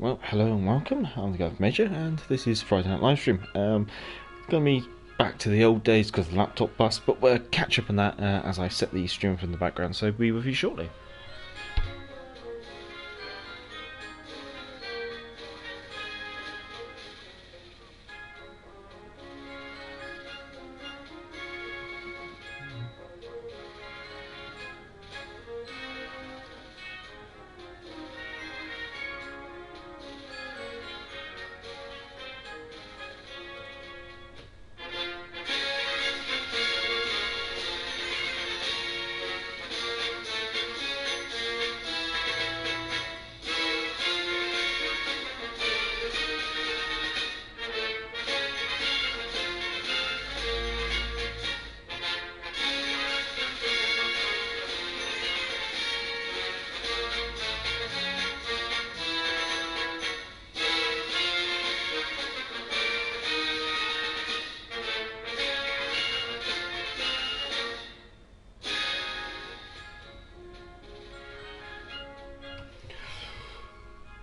Well, hello and welcome. I'm the guy from Major, and this is Friday Night Livestream. Gonna be back to the old days because the laptop bust, but we'll catch up on that as I set the stream up in the background, so be with you shortly.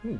Ooh.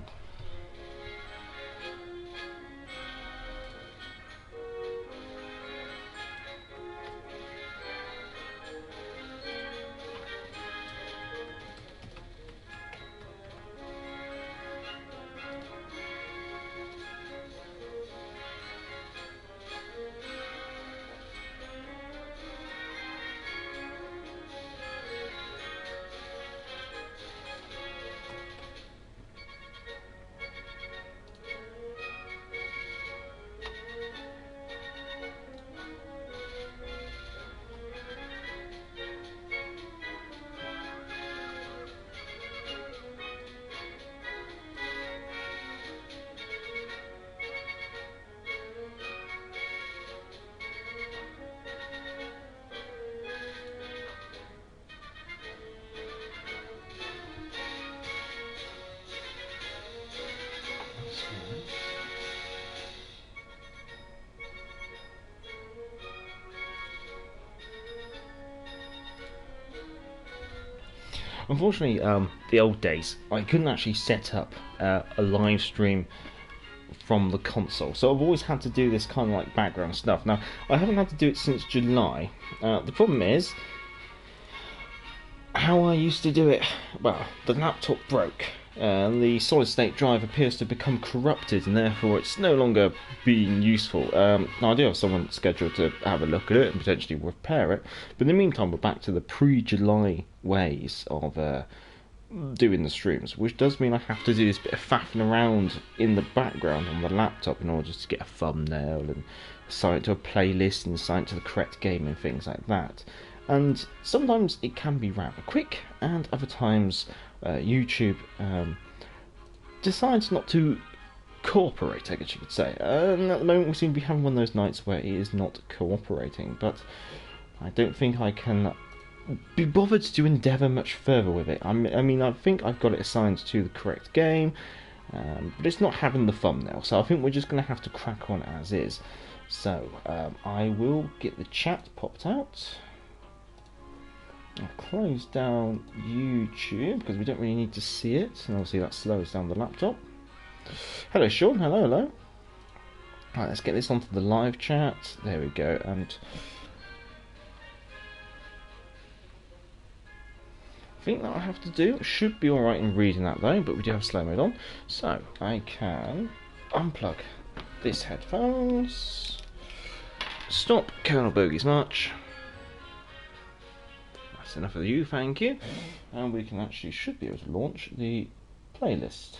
Unfortunately, the old days, I couldn't actually set up a live stream from the console, so I've always had to do this kind of like background stuff. Now, I haven't had to do it since July. The problem is, how I used to do it, well, the laptop broke, and the solid state drive appears to have become corrupted, and therefore it's no longer being useful. Now, I do have someone scheduled to have a look at it and potentially repair it, but in the meantime we're back to the pre-July ways of doing the streams, which does mean I have to do this bit of faffing around in the background on the laptop in order just to get a thumbnail and assign it to a playlist and assign it to the correct game and things like that. And sometimes it can be rather quick, and other times YouTube decides not to cooperate, I guess you could say. And at the moment we seem to be having one of those nights where it is not cooperating, but I don't think I can be bothered to endeavour much further with it. I mean, I think I've got it assigned to the correct game, but it's not having the thumbnail, so I think we're just going to have to crack on as is. So, I will get the chat popped out. I'll close down YouTube because we don't really need to see it, and obviously that slows down the laptop. Hello Sean, hello. Right, let's get this onto the live chat. There we go, and I think that I have to do. Should be alright in reading that though, but we do have slow mode on. So I can unplug this headphones, stop Colonel Bogey's March. That's enough of you, thank you. And we can actually, should be able to launch the playlist.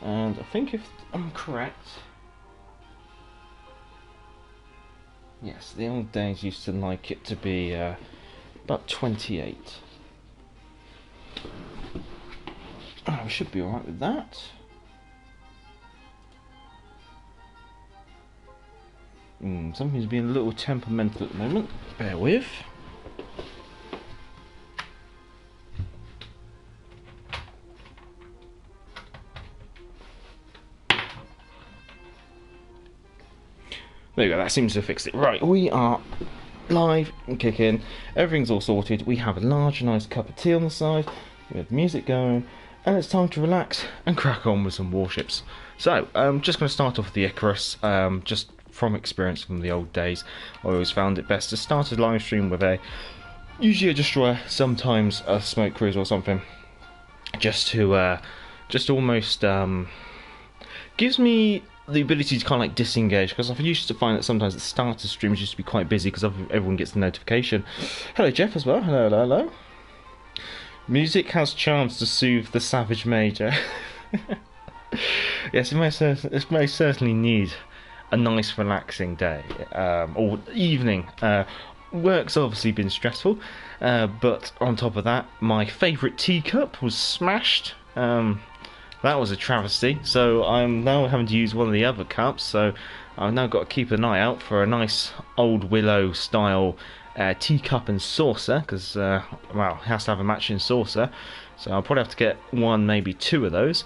And I think if I'm correct, yes, the old days used to like it to be about 28. Oh, we should be alright with that. Something's being a little temperamental at the moment. Bear with. There you go, that seems to have fixed it. Right, we are live and kicking. Everything's all sorted. We have a large, nice cup of tea on the side. We have music going. and it's time to relax and crack on with some warships. So, I'm just going to start off with the Icarus, just from experience from the old days. I always found it best to start a live stream with usually a destroyer, sometimes a smoke cruiser or something, just to, just almost, gives me the ability to kind of like disengage, because I used to find that sometimes the start of streams used to be quite busy because everyone gets the notification. Hello Jeff as well, hello. Music has charms to soothe the savage major. Yes, it may certainly need a nice relaxing day, or evening. Work's obviously been stressful, but on top of that, my favourite teacup was smashed. That was a travesty, so I'm now having to use one of the other cups, so I've now got to keep an eye out for a nice old willow style teacup and saucer, because well, it has to have a matching saucer, so I'll probably have to get one, maybe two of those.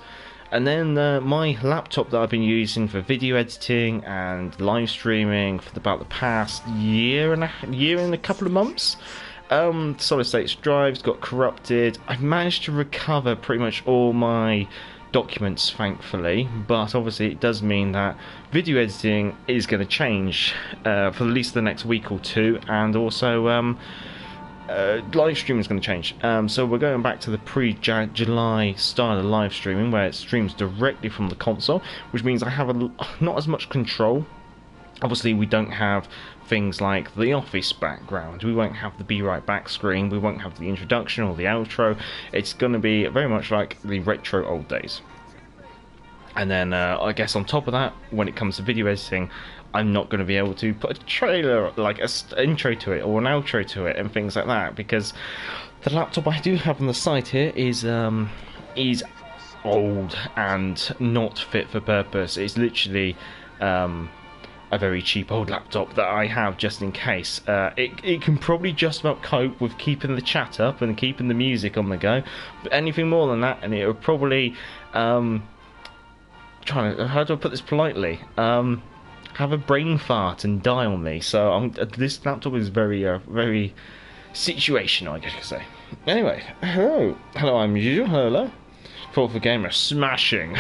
And then my laptop that I've been using for video editing and live streaming for about the past year and a couple of months, solid state drives got corrupted. I've managed to recover pretty much all my documents, thankfully, but obviously it does mean that video editing is going to change for at least the next week or two, and also live streaming is going to change. So we're going back to the pre-July style of live streaming, where it streams directly from the console, which means I have not as much control. Obviously we don't have things like the office background, we won't have the be right back screen, we won't have the introduction or the outro. It's going to be very much like the retro old days. And then I guess on top of that, when it comes to video editing, I'm not going to be able to put a trailer, like an intro to it or an outro to it and things like that, because the laptop I do have on the site here is old and not fit for purpose. It's literally a very cheap old laptop that I have just in case. It can probably just about cope with keeping the chat up and keeping the music on the go, but anything more than that, and it would probably how do I put this politely, have a brain fart and die on me. So this laptop is very very situational, I guess you could say. Anyway, hello, I'm usual. Hello, for gamer smashing.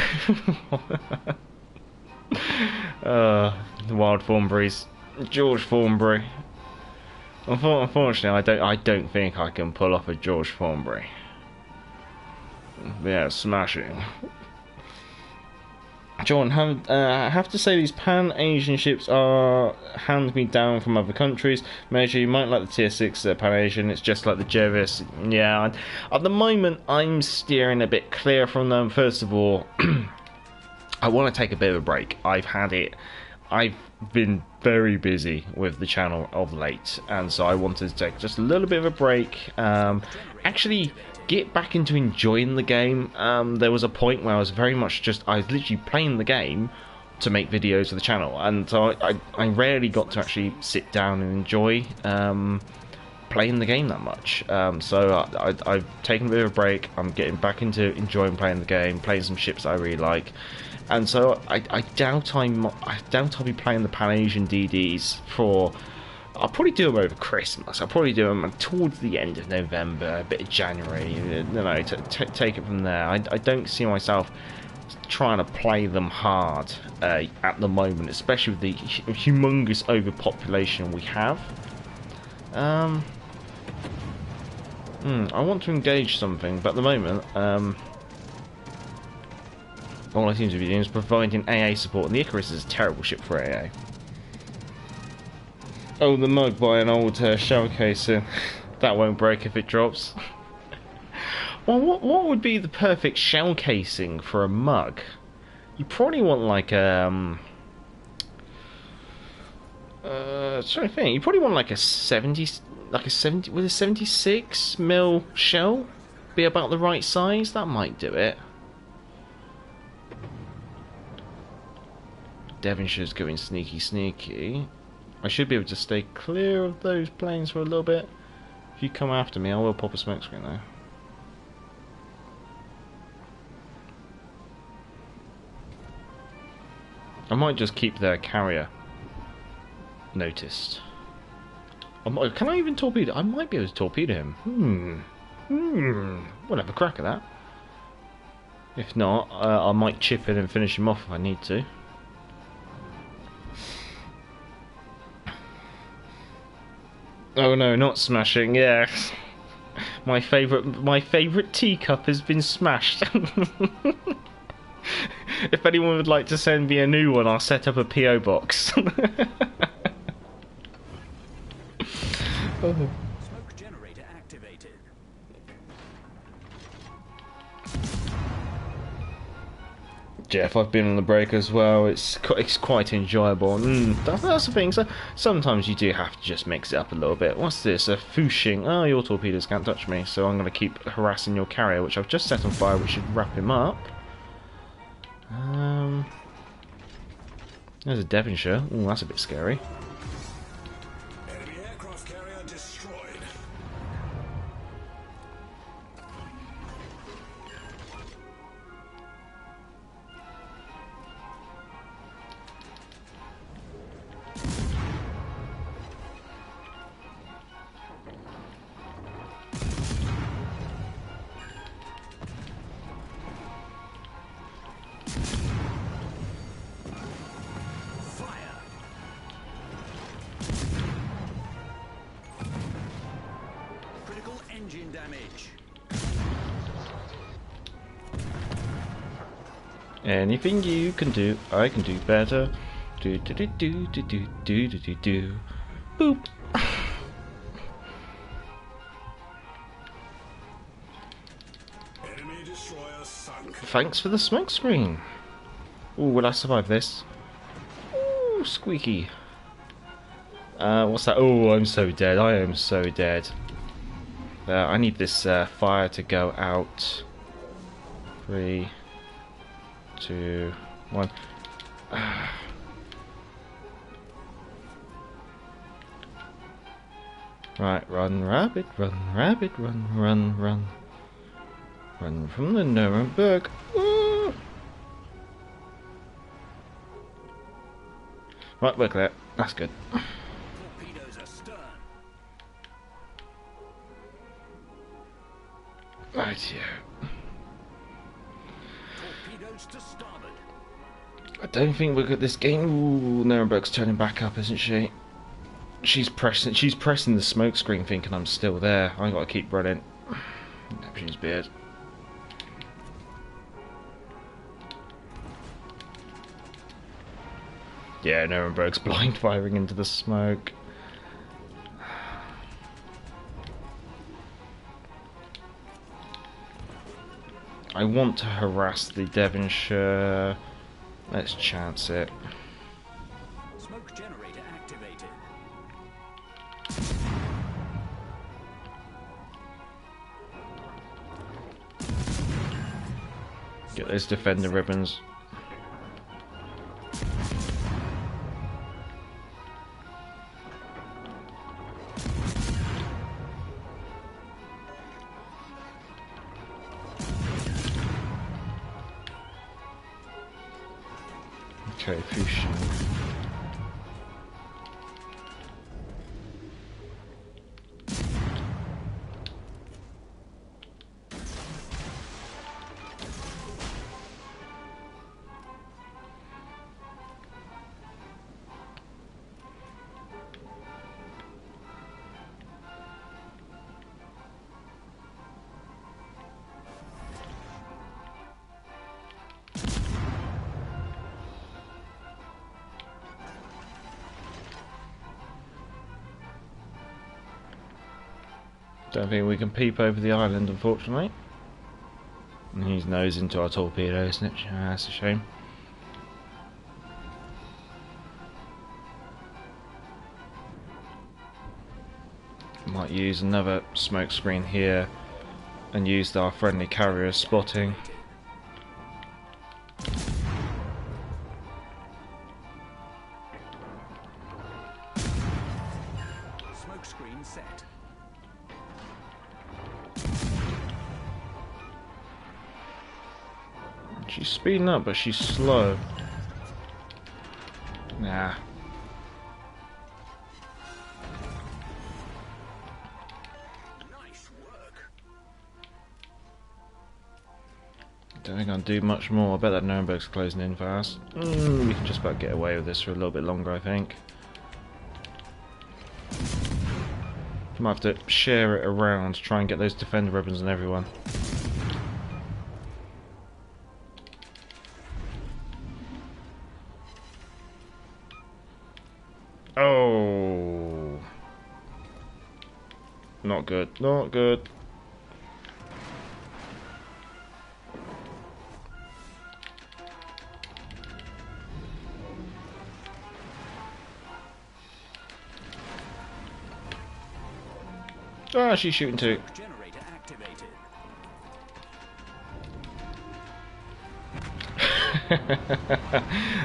Wild Thornberries, George Thornberry. Unfortunately, I don't think I can pull off a George Thornberry. Yeah, smashing. John, I have to say these Pan-Asian ships are hand-me-down from other countries. Major, you might like the Tier 6 Pan-Asian, it's just like the Jervis. Yeah, at the moment I'm steering a bit clear from them. First of all, I want to take a bit of a break. I've been very busy with the channel of late, and so I wanted to take just a little bit of a break, actually get back into enjoying the game. There was a point where I was literally playing the game to make videos for the channel, and so I rarely got to actually sit down and enjoy playing the game that much. So I've taken a bit of a break. I'm getting back into enjoying playing the game, playing some ships that I really like. And so I doubt I'll be playing the Pan-Asian DDs for. I'll probably do them over Christmas. I'll probably do them towards the end of November, a bit of January. Take it from there. I don't see myself trying to play them hard at the moment, especially with the humongous overpopulation we have. I want to engage something, but at the moment, all I seem to be doing is providing AA support, and the Icarus is a terrible ship for AA. Oh, the mug by an old shell casing. That won't break if it drops. Well, what would be the perfect shell casing for a mug? You probably want like trying to think. You probably want like a 70, with a 76mm shell be about the right size. That might do it. Devonshire's going sneaky. I should be able to stay clear of those planes for a little bit. If you come after me, I will pop a smoke screen though. I might just keep their carrier noticed. Can I even torpedo? I might be able to torpedo him. We'll have a crack at that. If not, I might chip in and finish him off if I need to. Oh no, not smashing. Yeah, my favourite teacup has been smashed. If anyone would like to send me a new one, I'll set up a PO box. Oh. Smoke generator activated. Jeff, I've been on the break as well. It's quite enjoyable. That's the thing. So sometimes you do have to just mix it up a little bit. What's this? A Fushing. Oh, your torpedoes can't touch me, so I'm going to keep harassing your carrier, which I've just set on fire, which should wrap him up. There's a Devonshire. Oh, that's a bit scary. Enemy aircraft carrier destroyed. Engine damage. Anything you can do, I can do better. Do do do do do do do do do do. Boop. Enemy destroyer sunk. Thanks for the smoke screen. Ooh, will I survive this? Ooh, squeaky. What's that? Oh, I'm so dead. I am so dead. I need this fire to go out. 3, 2, 1. Right, run, rabbit, run, run, run. Run from the Nuremberg. Ooh. Right, we're clear. That's good. Torpedoes astern. Right, yeah. Torpedoes to starboard. I don't think we're at this game. Ooh, Nuremberg's turning back up, isn't she? She's pressing the smoke screen, thinking I'm still there. I gotta keep running. Neptune's beard. Yeah, Nuremberg's blind firing into the smoke. I want to harass the Devonshire. Let's chance it. Smoke generator activated. Get those defender ribbons. Okay, Fusion. Don't think we can peep over the island, unfortunately. And he's nose into our torpedo, isn't it? That's a shame. Might use another smoke screen here and use our friendly carrier spotting. Smoke screen set. She's speeding up, but she's slow. Nah. Nice work. Don't think I'll do much more. I bet that Nuremberg's closing in fast. We can just about get away with this for a little bit longer, I think. Might have to share it around, try and get those defender weapons on everyone. Oh, not good, not good. Ah, she's shooting too. Generator activated.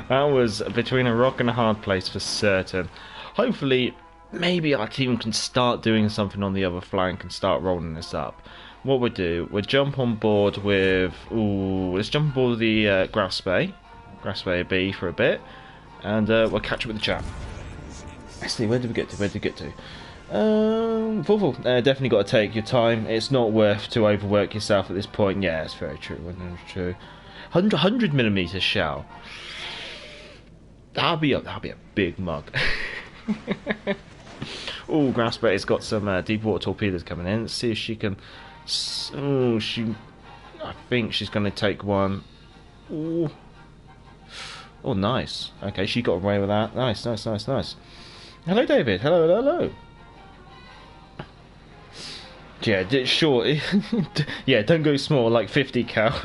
That was between a rock and a hard place for certain. Hopefully, maybe our team can start doing something on the other flank and start rolling this up. What we'll do, we'll jump on board with... Ooh, let's jump on board with the Graspe B for a bit, and we'll catch up with the chat. Let's see, where did we get to? Where did we get to? Definitely got to take your time. It's not worth to overwork yourself at this point. Yeah, it's very true. 100mm shell. That'll be a big mug. Oh, Graspe's got some deep water torpedoes coming in. Let's see if she can. Oh, I think she's going to take one. Ooh. Oh, nice. Okay, she got away with that. Nice. Hello, David. Hello. Yeah, sure. Yeah, don't go small, like 50 cal.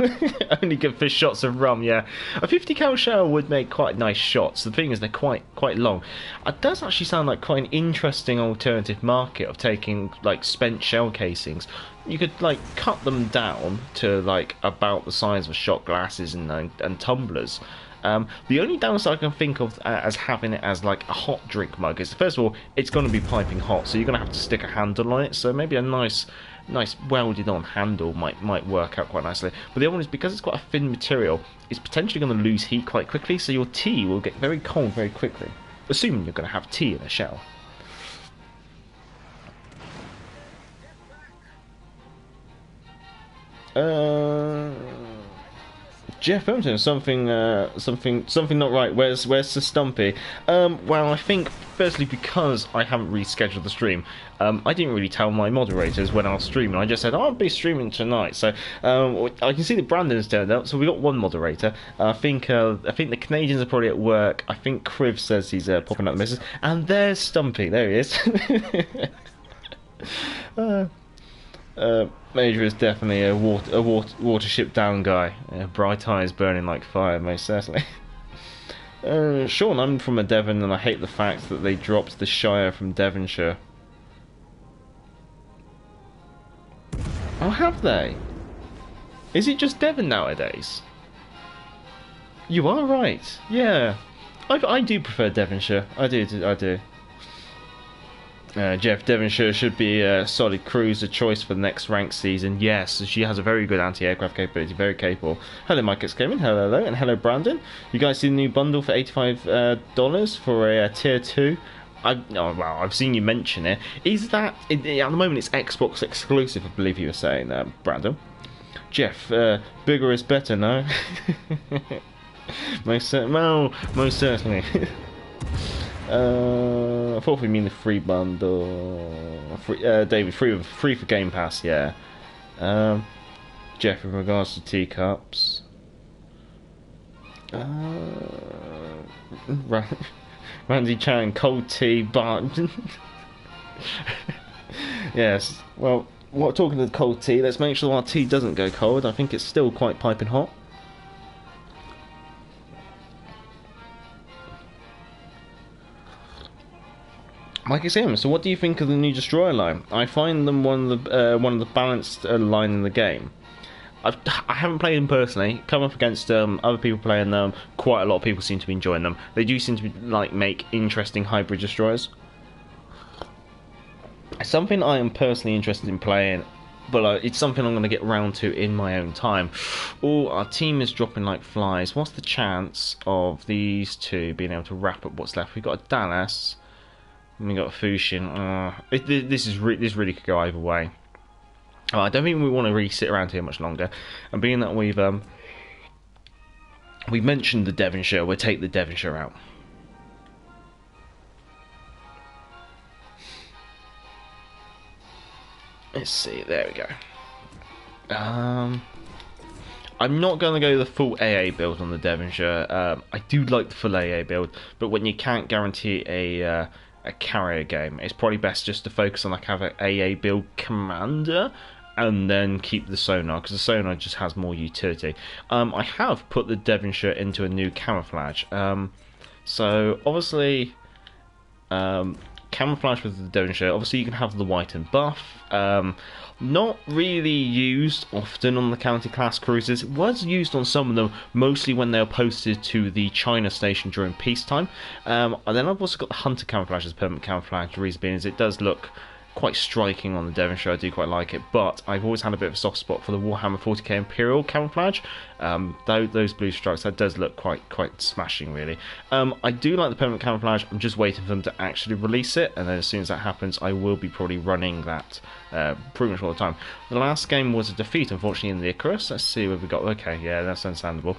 Only good for shots of rum, yeah. A 50 cal shell would make quite nice shots. The thing is, they're quite long. It does actually sound like quite an interesting alternative market of taking, like, spent shell casings. You could, like, cut them down to, like, about the size of shot glasses and tumblers. The only downside I can think of as having it as like a hot drink mug is, first of all, it's going to be piping hot, so you're going to have to stick a handle on it. So maybe a nice welded on handle might work out quite nicely. But the other one is, because it's got a thin material, it's potentially going to lose heat quite quickly, so your tea will get very cold very quickly, assuming you're going to have tea in a shell. Jeff Hampton, something not right. Where's the Stumpy? Well, I think firstly because I haven't rescheduled the stream, I didn't really tell my moderators when I was streaming. I just said I'll be streaming tonight. So I can see that Brandon's turned up. So we got one moderator. I think the Canadians are probably at work. I think Criv says he's popping up the missus, and there's Stumpy. There he is. Major is definitely a watership down guy. Bright eyes burning like fire, most certainly. Sean, I'm from a Devon, and I hate the fact that they dropped the Shire from Devonshire. Oh, have they? Is it just Devon nowadays? You are right. Yeah, I do prefer Devonshire. I do. Jeff, Devonshire should be a solid cruiser choice for the next rank season. Yes, she has a very good anti-aircraft capability, very capable. Hello, Mike Exclaiming. Hello, and hello, Brandon. You guys see the new bundle for $85 for a tier 2? I've seen you mention it. Is that at the moment it's Xbox exclusive? I believe you were saying, Brandon. Jeff, bigger is better, no? Most certainly. I thought we mean the free bundle. David, free for Game Pass, yeah. Jeff, in regards to teacups, Randy Chan, cold tea, but yes. Well, talking to the cold tea, let's make sure our tea doesn't go cold. I think it's still quite piping hot. Like I say, so what do you think of the new destroyer line? I find them one of the balanced line in the game. I haven't played them personally. Come up against other people playing them. Quite a lot of people seem to be enjoying them. They do seem to make interesting hybrid destroyers. It's something I am personally interested in playing, but it's something I'm going to get round to in my own time. Oh, our team is dropping like flies. What's the chance of these two being able to wrap up what's left? We've got a Dallas. And we got Fushin. This really could go either way. I don't think we want to really sit around here much longer. And being that we've We mentioned the Devonshire. We'll take the Devonshire out. Let's see. There we go. I'm not going to go the full AA build on the Devonshire. I do like the full AA build, but when you can't guarantee a carrier game, it's probably best just to focus on like have an AA build commander and then keep the sonar, because the sonar just has more utility. I have put the Devonshire into a new camouflage. So obviously, camouflage with the Devonshire. Obviously, you can have the white and buff. Not really used often on the county class cruisers. It was used on some of them, mostly when they were posted to the China station during peacetime. And then I've also got the Hunter camouflage as permanent camouflage. The reason being is it does look quite striking on the Devonshire. I do quite like it, but I've always had a bit of a soft spot for the Warhammer 40k Imperial camouflage. Those blue stripes, that does look quite smashing, really. I do like the permanent camouflage. I'm just waiting for them to actually release it, and then as soon as that happens, I will be probably running that pretty much all the time. The last game was a defeat, unfortunately, in the Icarus. Let's see what we got. Okay, yeah, that's understandable.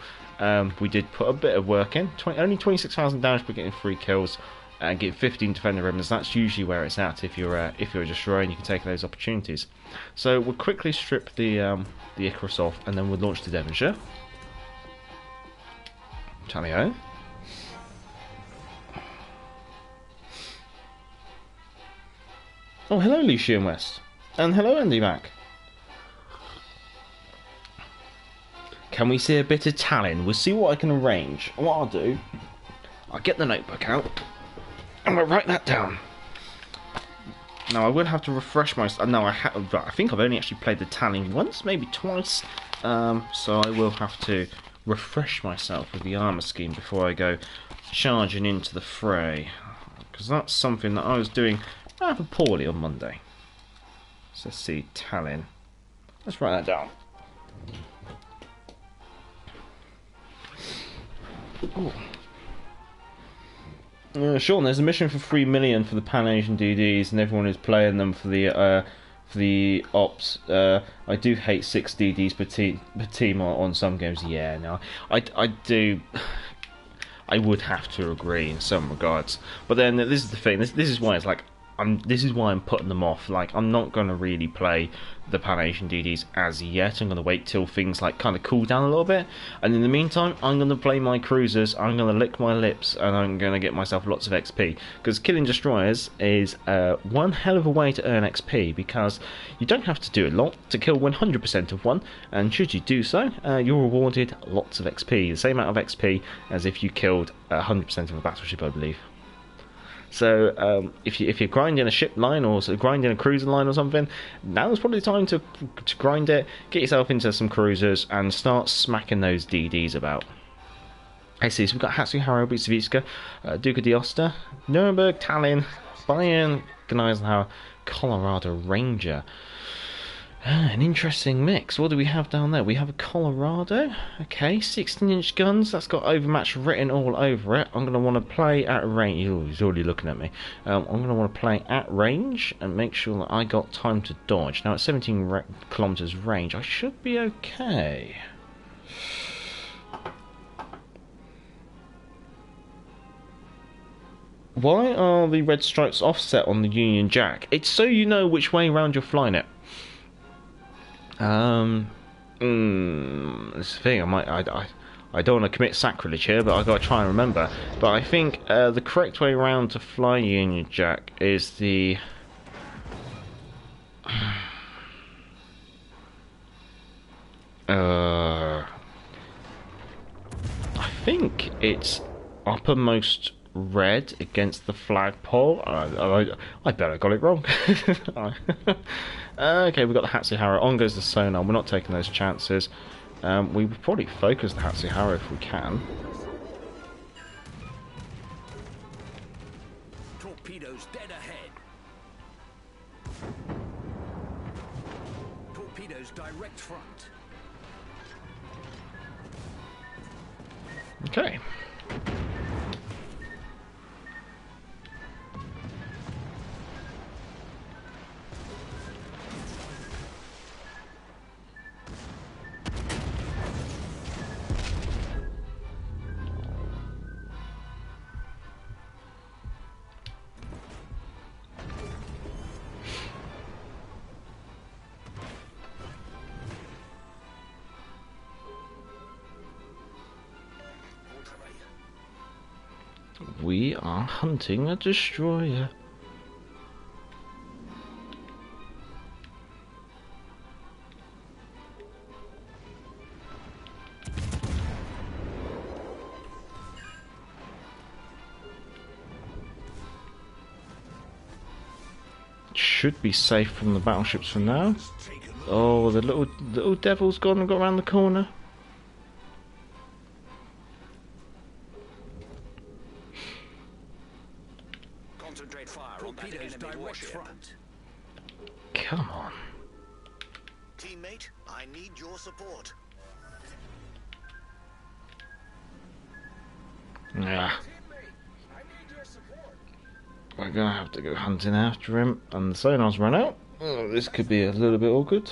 We did put a bit of work in. Only 26,000 damage, but getting 3 kills. And get 15 defender ribbons. That's usually where it's at if you're a destroyer and you can take those opportunities. So we'll quickly strip the Icarus off, and then we'll launch the Devonshire. Tally-ho. Oh, hello, Lucian West, and hello, Andy Mac. Can we see a bit of Tallin? We'll see what I can arrange. What I'll do, I'll get the notebook out. I'm going to write that down. Now, I will have to refresh myself. No, I think I've only actually played the Tallin once, maybe twice. So I will have to refresh myself with the armour scheme before I go charging into the fray. Because that's something that I was doing rather poorly on Monday. So let's see, Tallin. Let's write that down. Ooh. Sean, there's a mission for 3 million for the Pan-Asian DDs, and everyone is playing them for the ops. I do hate 6 DDs per team on some games. Yeah, no, I do. I would have to agree in some regards, but then this is the thing. This is why it's like this is why I'm putting them off. Like, I'm not going to really play the Pan-Asian DDs as yet. I'm going to wait till things like kind of cool down a little bit, and in the meantime I'm going to play my cruisers. I'm going to lick my lips, and I'm going to get myself lots of XP, because killing destroyers is one hell of a way to earn XP, because you don't have to do a lot to kill 100% of one, and should you do so, you're rewarded lots of XP, the same amount of XP as if you killed 100% of a battleship, I believe. So if you're grinding a ship line or grinding a cruiser line or something, now's probably the time to grind it, get yourself into some cruisers, and start smacking those DDs about. I see, so we've got Hatsu, Harrow, Bitsavitska, Duca d'Osta, Nuremberg, Tallin, Bayern, Gneisenau, Colorado Ranger. An interesting mix. What do we have down there? We have a Colorado. Okay, 16-inch guns. That's got Overmatch written all over it. I'm going to want to play at range. Oh, he's already looking at me. I'm going to want to play at range and make sure that I got time to dodge. Now, at 17 kilometers range, I should be okay. Why are the red stripes offset on the Union Jack? It's so you know which way around you're flying it. This thing, I don't want to commit sacrilege here, but I've got to try and remember. But I think the correct way around to fly Union Jack is the... I think it's uppermost red against the flagpole. I bet I got it wrong. Okay, we've got the Hatsu Harrow. On goes the sonar. We're not taking those chances. We would probably focus the Hatsu Harrow if we can. Torpedoes dead ahead. Torpedoes direct front. Okay. We are hunting a destroyer. Should be safe from the battleships for now. Oh, the little devil's gone and got around the corner. Concentrate fire on that enemy warship. Come on. Teammate, I need your support. Yeah. We're gonna have to go hunting after him, and the sonar's run out. Oh, this could be a little bit awkward.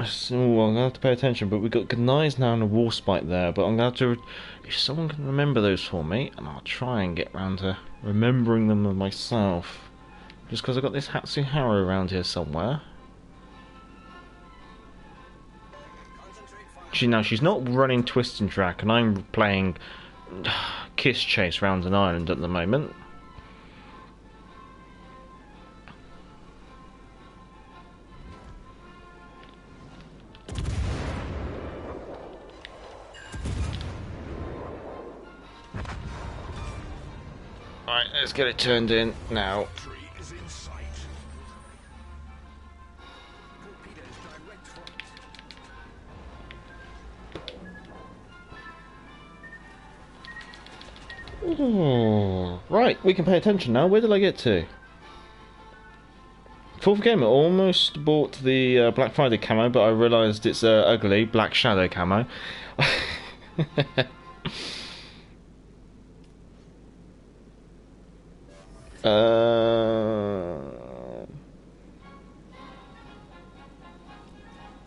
So I'm gonna have to pay attention, but we've got Gneisenau and a Warspite there, but I'm gonna have to, if someone can remember those for me, and I'll try and get round to remembering them myself. Just because I've got this Hatsuharu around here somewhere. Now she's not running Twist and Track, and I'm playing Kiss Chase round an island at the moment. Alright, let's get it turned in now. Ooh, right, we can pay attention now. Where did I get to? Fourth game, I almost bought the Black Friday camo, but I realised it's ugly Black Shadow camo.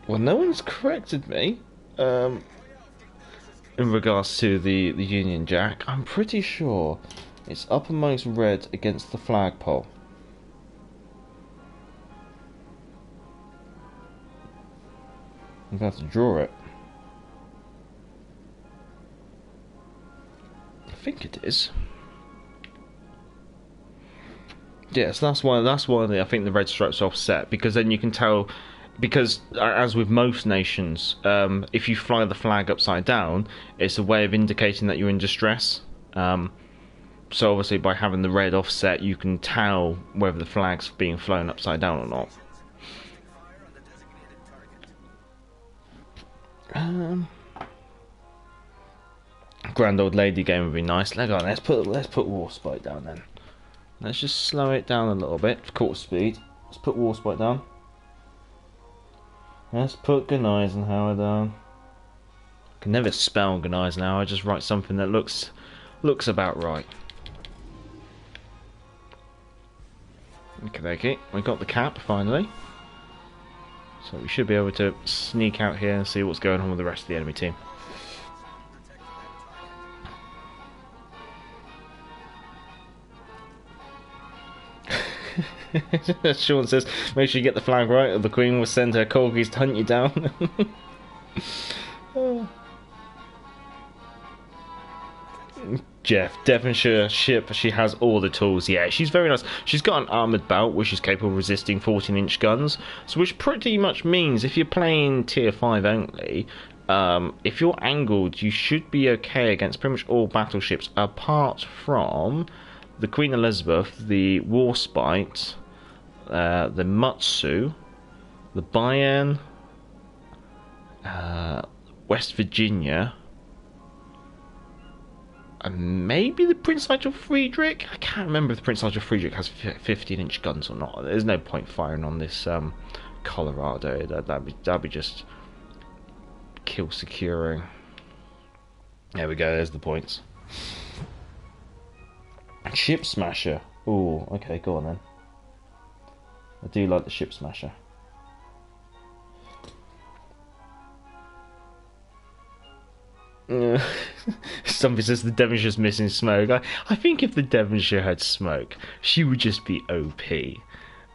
Well, no one's corrected me. In regards to the Union Jack, I'm pretty sure it's uppermost red against the flagpole. I'm going to have to draw it. I think it is. Yes, that's why I think the red stripes are offset, because then you can tell. Because, as with most nations, if you fly the flag upside down, it's a way of indicating that you're in distress. So obviously by having the red offset, you can tell whether the flag's being flown upside down or not. Grand Old Lady game would be nice. Let's put Warspite down then. Let's just slow it down a little bit, quarter speed. Let's put Warspite down. Let's put Gneisenau down. I can never spell Gneisenau. I just write something that looks about right. Okay, we got the cap finally. So we should be able to sneak out here and see what's going on with the rest of the enemy team. Sean says, make sure you get the flag right, or the Queen will send her corgis to hunt you down. Jeff, Devonshire ship, she has all the tools. Yeah, she's very nice. She's got an armoured belt, which is capable of resisting 14-inch guns, so which pretty much means if you're playing tier 5 only, if you're angled, you should be okay against pretty much all battleships, apart from the Queen Elizabeth, the Warspite, the Mutsu, the Bayern, West Virginia, and maybe the Prince Nigel Friedrich. I can't remember if the Prince Nigel Friedrich has 15-inch guns or not. There's no point firing on this Colorado. That'd be just kill securing. There we go. There's the points. Ship Smasher. Ooh, okay, go on then. I do like the Ship Smasher. Somebody says the Devonshire's missing smoke. I think if the Devonshire had smoke, she would just be OP.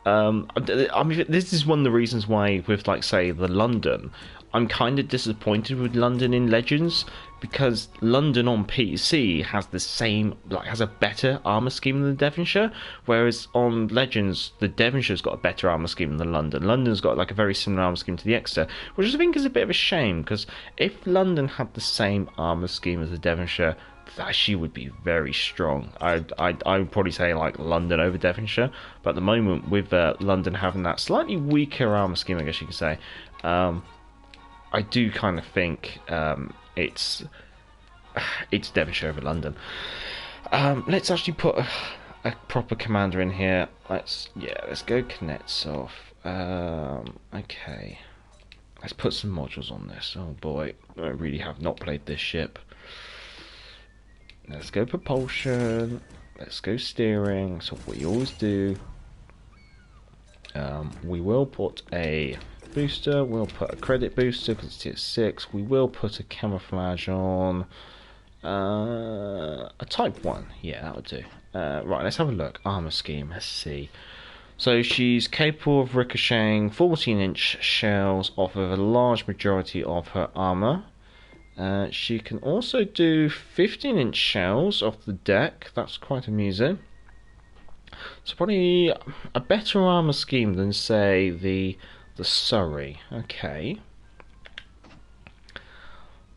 I mean, this is one of the reasons why, with like say the London, I'm kind of disappointed with London in Legends, because London on PC has the same, like, has a better armor scheme than the Devonshire, whereas on Legends the Devonshire's got a better armor scheme than London. London's got like a very similar armor scheme to the Exeter, which I think is a bit of a shame, because if London had the same armor scheme as the Devonshire, she would be very strong. I would probably say like London over Devonshire, but at the moment with London having that slightly weaker armor scheme, I guess you could say, I do kind of think it's Devonshire over London. Let's actually put a proper commander in here. Let's go Kuznetsov. Okay, let's put some modules on this. Oh boy, I really have not played this ship. Let's go propulsion. Let's go steering. So we always do. We will put a booster. We'll put a credit booster because it's tier 6. We will put a camouflage on. A type 1. Yeah, that would do. Right, let's have a look. Armor scheme. Let's see. So she's capable of ricocheting 14-inch shells off of a large majority of her armor. She can also do 15-inch shells off the deck. That's quite amusing. So probably a better armor scheme than, say, the Surrey. Okay.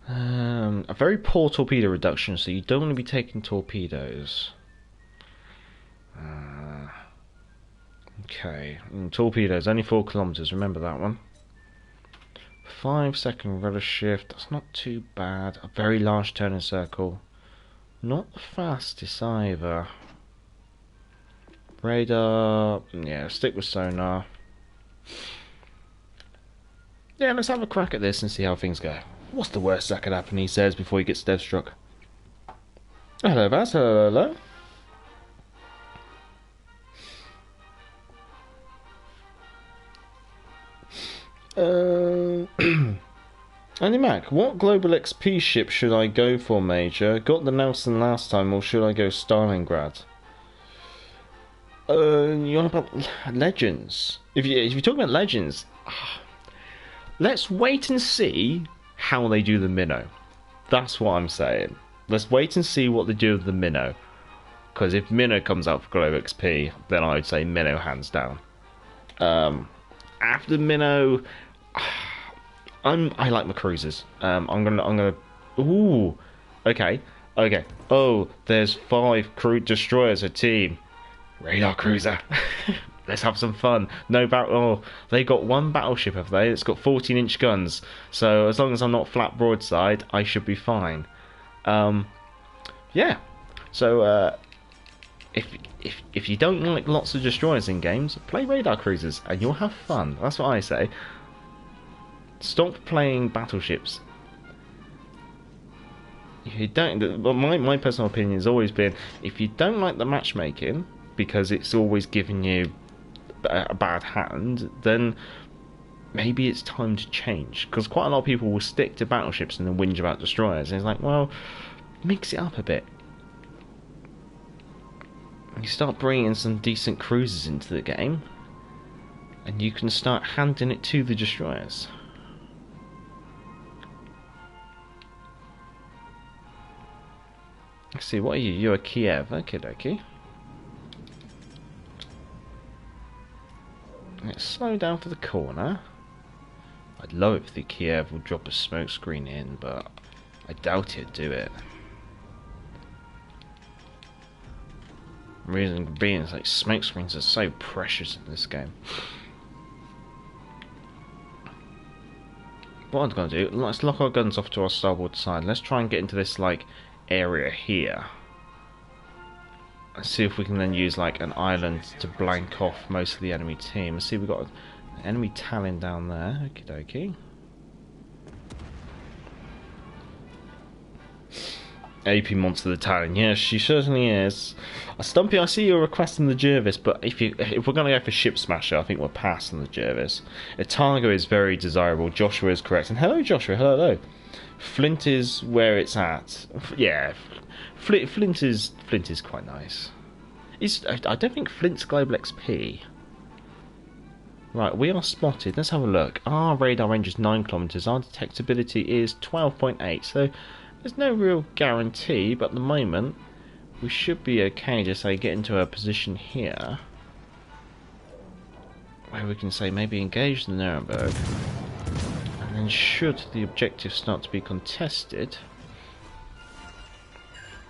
A very poor torpedo reduction, so you don't want to be taking torpedoes. Okay. Torpedoes, only 4 kilometers. Remember that one. 5-second rudder shift, that's not too bad. A very large turning circle. Not the fastest either. Radar, yeah, stick with sonar. Yeah, let's have a crack at this and see how things go. What's the worst that could happen, he says, before he gets dev struck. Hello, Vaz, hello. Andy Mac, what global XP ship should I go for, Major? Got the Nelson last time, or should I go Stalingrad? You're on about Legends. If you're talking about Legends, let's wait and see how they do the minnow. That's what I'm saying. Let's wait and see what they do with the minnow. Because if minnow comes out for global XP, then I would say minnow hands down. After minnow, I like my cruisers. I'm gonna. Ooh, okay. Oh, there's 5 crew destroyers a team. Radar cruiser. Let's have some fun. No battle. Oh, they got 1 battleship, have they? It's got 14-inch guns. So as long as I'm not flat broadside, I should be fine. Yeah. So if you don't like lots of destroyers in games, play radar cruisers and you'll have fun. That's what I say. Stop playing battleships. If you don't, my personal opinion has always been, if you don't like the matchmaking because it's always giving you a bad hand, then maybe it's time to change. Because quite a lot of people will stick to battleships and then whinge about destroyers. And it's like, well, mix it up a bit. You start bringing some decent cruisers into the game, and you can start handing it to the destroyers. Let's see, what are you? You're a Kiev. Okay. Let's slow down for the corner. I'd love it if the Kiev would drop a smoke screen in, but I doubt it'd do it. Reason being is like smoke screens are so precious in this game. What I'm going to do, let's lock our guns off to our starboard side. Let's try and get into this like area here. Let's see if we can then use like an island to blank off most of the enemy team. Let's see, we've got an enemy Tallin down there. Okie dokie. AP monster the Tallin. Yes, she certainly is. Stumpy, I see you're requesting the Jervis, but if we're going to go for Ship Smasher, I think we're passing the Jervis. Itago is very desirable. Joshua is correct. And hello, Joshua. Hello. Flint is where it's at. Yeah, Flint is quite nice. I don't think Flint's global XP. Right, we are spotted. Let's have a look. Our radar range is 9 kilometers. Our detectability is 12.8. So there's no real guarantee, but at the moment we should be okay to say get into a position here where we can say maybe engage the Nuremberg, and then should the objective start to be contested,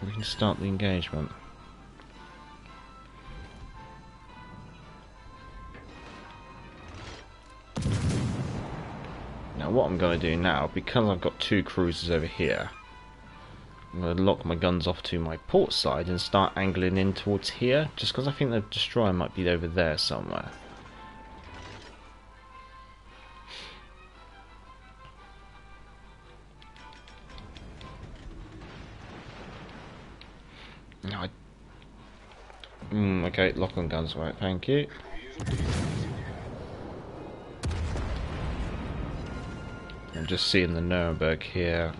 we can start the engagement. Now what I'm going to do now, because I've got 2 cruisers over here, I'm going to lock my guns off to my port side and start angling in towards here, just because I think the destroyer might be over there somewhere. Now okay, lock on guns, right, thank you. I'm just seeing the Nuremberg here.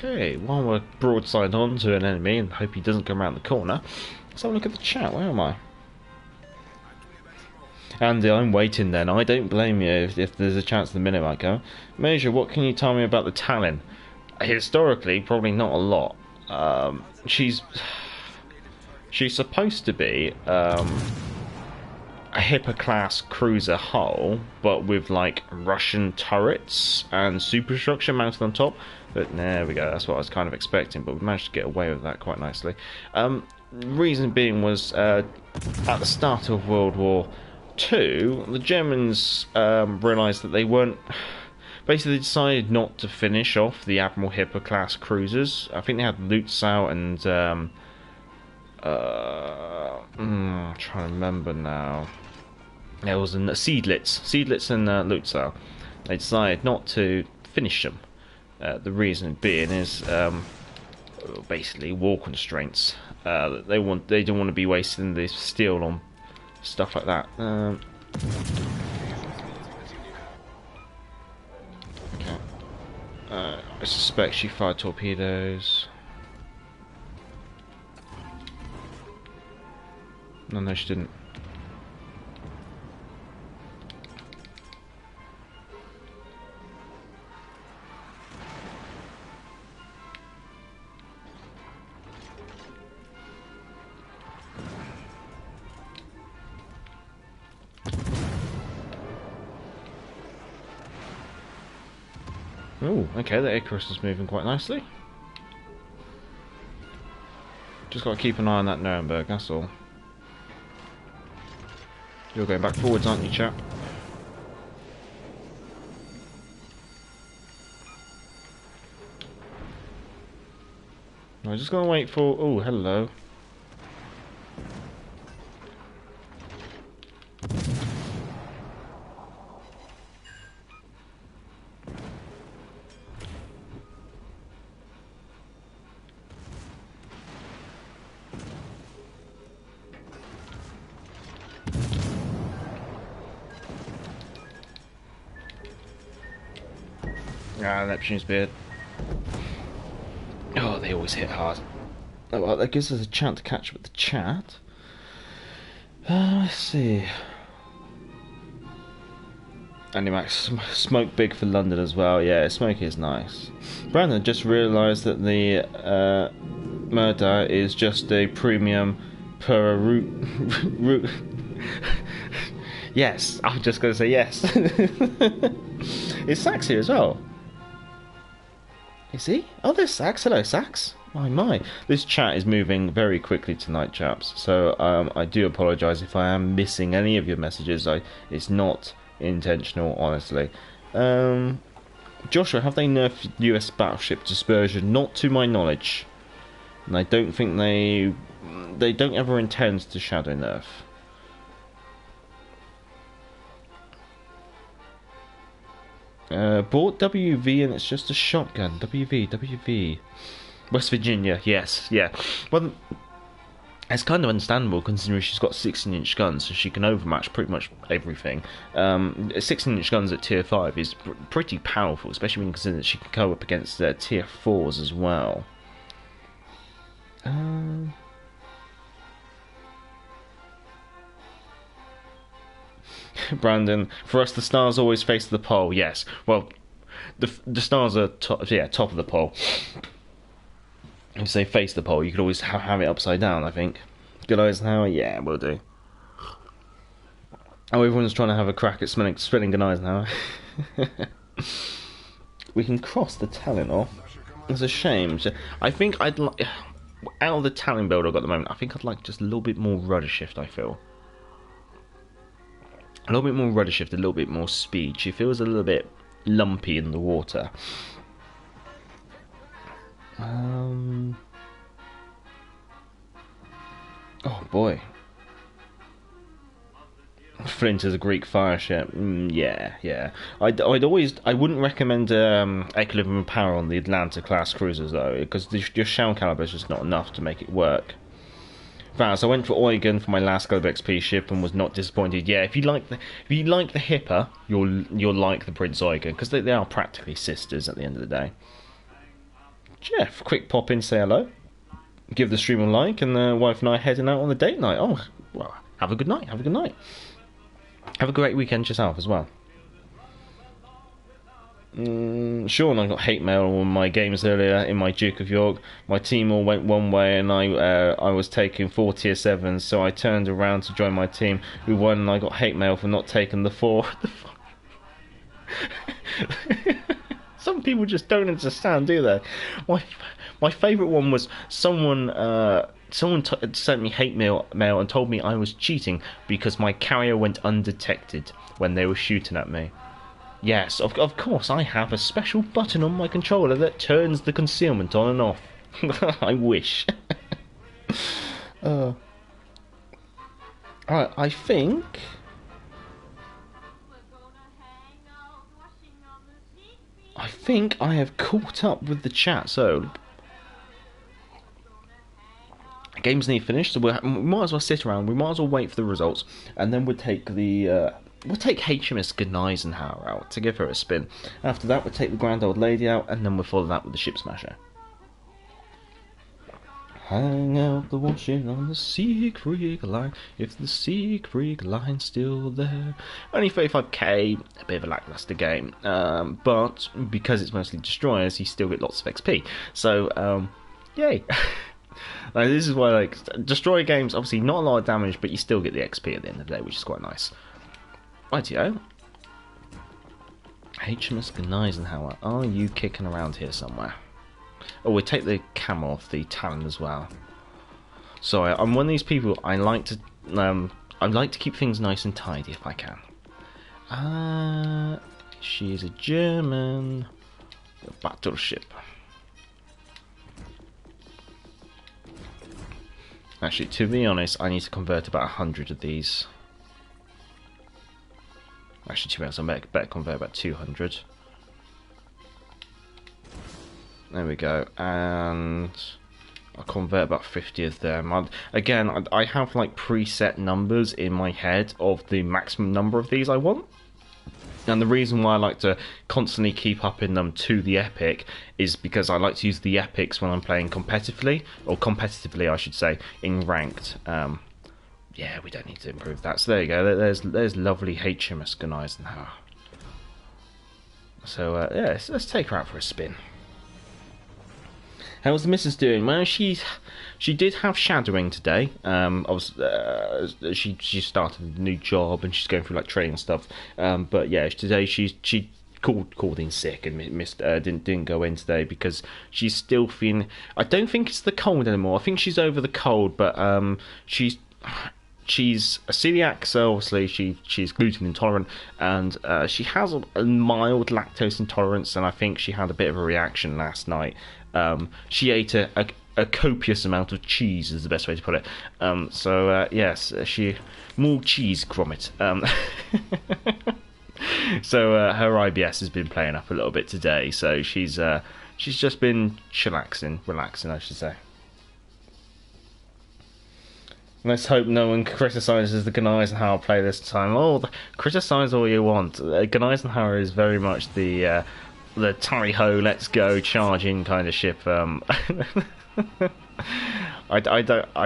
Okay, while we're broadside on to an enemy and hope he doesn't come around the corner, let's have a look at the chat. Where am I? Andy, I'm waiting then. I don't blame you if there's a chance the minute might go. Major, what can you tell me about the Tallin? Historically, probably not a lot. She's supposed to be a Hipper-class cruiser hull, but with like Russian turrets and superstructure mounted on top. But there we go, that's what I was kind of expecting, but we managed to get away with that quite nicely. Reason being was, at the start of World War II, the Germans realised that they weren't... Basically, they decided not to finish off the Admiral Hipper class cruisers. I think they had Lutzow and... I'm trying to remember now. There was Seydlitz and Lutzow. They decided not to finish them. The reason being is basically war constraints. They don't want to be wasting the steel on stuff like that. Okay. I suspect she fired torpedoes. No, she didn't. Oh, okay, the Icarus is moving quite nicely. Just got to keep an eye on that Nuremberg, that's all. You're going back forwards, aren't you, chap? I'm just going to wait for... Oh, hello. Ah, Neptune's beard. Oh, they always hit hard. Oh, well, that gives us a chance to catch up with the chat. Let's see. Andy Max, smoke big for London as well. Yeah, smoke is nice. Brandon just realised that the Murder is just a premium per route. Yes, I'm just going to say yes. Is Sax here as well? Is he? Oh, there's Sax. Hello, Sax. My. This chat is moving very quickly tonight, chaps. So I do apologise if I am missing any of your messages. It's not intentional, honestly. Joshua, have they nerfed US battleship dispersion? Not to my knowledge. And I don't think they don't ever intend to shadow nerf. Bought WV and it's just a shotgun. WV. West Virginia, yes, yeah. Well, it's kind of understandable considering she's got 16-inch guns, so she can overmatch pretty much everything. 16-inch guns at tier 5 is pretty powerful, especially when you consider that she can go up against tier 4s as well. Brandon, for us the stars always face the pole. Yes, well, the stars are top of the pole. If you say face the pole, you could always have it upside down, I think. Good Gneisenau, yeah, will do. Oh, everyone's trying to have a crack at spelling Gneisenau. We can cross the Tallin off. It's a shame. I think I'd like, out of the Tallin build I've got at the moment, I think I'd like just a little bit more rudder shift, I feel. A little bit more rudder shift, a little bit more speed. She feels a little bit lumpy in the water. Oh boy. Flint is a Greek fire ship. Yeah. I wouldn't recommend equilibrium power on the Atlanta class cruisers though, because your shell caliber is just not enough to make it work. So I went for Eugen for my last Globe XP ship and was not disappointed. Yeah, if you like the Hipper, you'll like the Prince Eugen, because they are practically sisters at the end of the day. Jeff, quick pop in, say hello, give the stream a like, and the wife and I heading out on the date night. Oh, well, have a good night. Have a great weekend yourself as well. Sean, I got hate mail on my games earlier in my Duke of York. My team all went one way and I was taking 4 tier 7s, so I turned around to join my team who won, and I got hate mail for not taking the 4. Some people just don't understand, do they? My favourite one was someone sent me hate mail and told me I was cheating because my carrier went undetected when they were shooting at me. Yes, of course, I have a special button on my controller that turns the concealment on and off. I wish. Alright, I think... I have caught up with the chat, so... Game's nearly finished, so we might as well sit around, we might as well wait for the results, and then we'll take the... We'll take HMS Gneisenau out to give her a spin. After that, we'll take the Grand Old Lady out, and then we'll follow that with the Ship Smasher. Hang out the washing on the Sea Creek line, if the Sea Creek line's still there. Only 35k, a bit of a lackluster game, but because it's mostly destroyers, you still get lots of XP. So, yay! Like, this is why, like, destroyer games, obviously not a lot of damage, but you still get the XP at the end of the day, which is quite nice. Rightio. HMS Gneisenau, are you kicking around here somewhere? Oh, we'll take the cam off the Tallin as well. Sorry, I'm one of these people. I like to keep things nice and tidy if I can. She's a German. Battleship. Actually, to be honest, I need to convert about 100 of these. Actually, to be honest, I better convert about 200. There we go, and I'll convert about 50 of them. Again, I have like preset numbers in my head of the maximum number of these I want. And the reason why I like to constantly keep upping them to the epic is because I like to use the epics when I'm playing competitively, or competitively I should say, in ranked. Yeah, we don't need to improve that. So there you go. There's lovely HMS Gneisenau. So yeah, let's take her out for a spin. How's the missus doing? Well, she did have shadowing today. She started a new job and she's going through like training and stuff. But yeah, today she called in sick and didn't go in today because she's still feeling. I don't think it's the cold anymore. I think she's over the cold, but she's a celiac, so obviously she's gluten intolerant, and she has a mild lactose intolerance, and I think she had a bit of a reaction last night. She ate a copious amount of cheese, is the best way to put it. So yes, she more cheese grommet. So her IBS has been playing up a little bit today. So she's just been relaxing, I should say. Let's hope no one criticises the Gneisenau play this time. Oh, criticise all you want. Gneisenau is very much the tally-ho, let's go, charge in kind of ship. I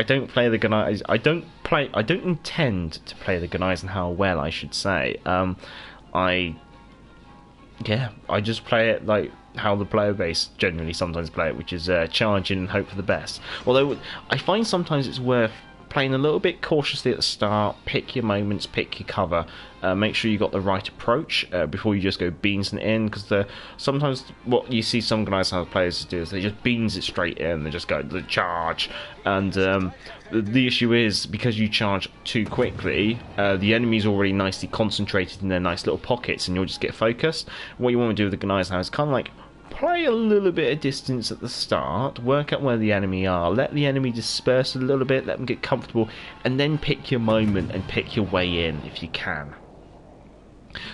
don't play the Gneisenau. I don't intend to play the Gneisenau well, I should say. I just play it like how the player base generally sometimes play it, which is charge in and hope for the best. Although I find sometimes it's worth playing a little bit cautiously at the start, pick your moments, pick your cover, make sure you got the right approach before you just go beans it in, because sometimes what you see some guys how players do is they just beans it straight in, they just go the charge, and the issue is because you charge too quickly, the enemy's already nicely concentrated in their nice little pockets and you'll just get focused. What you want to do with the guys now is kind of like play a little bit of distance at the start, work out where the enemy are, let the enemy disperse a little bit, let them get comfortable, and then pick your moment and pick your way in if you can.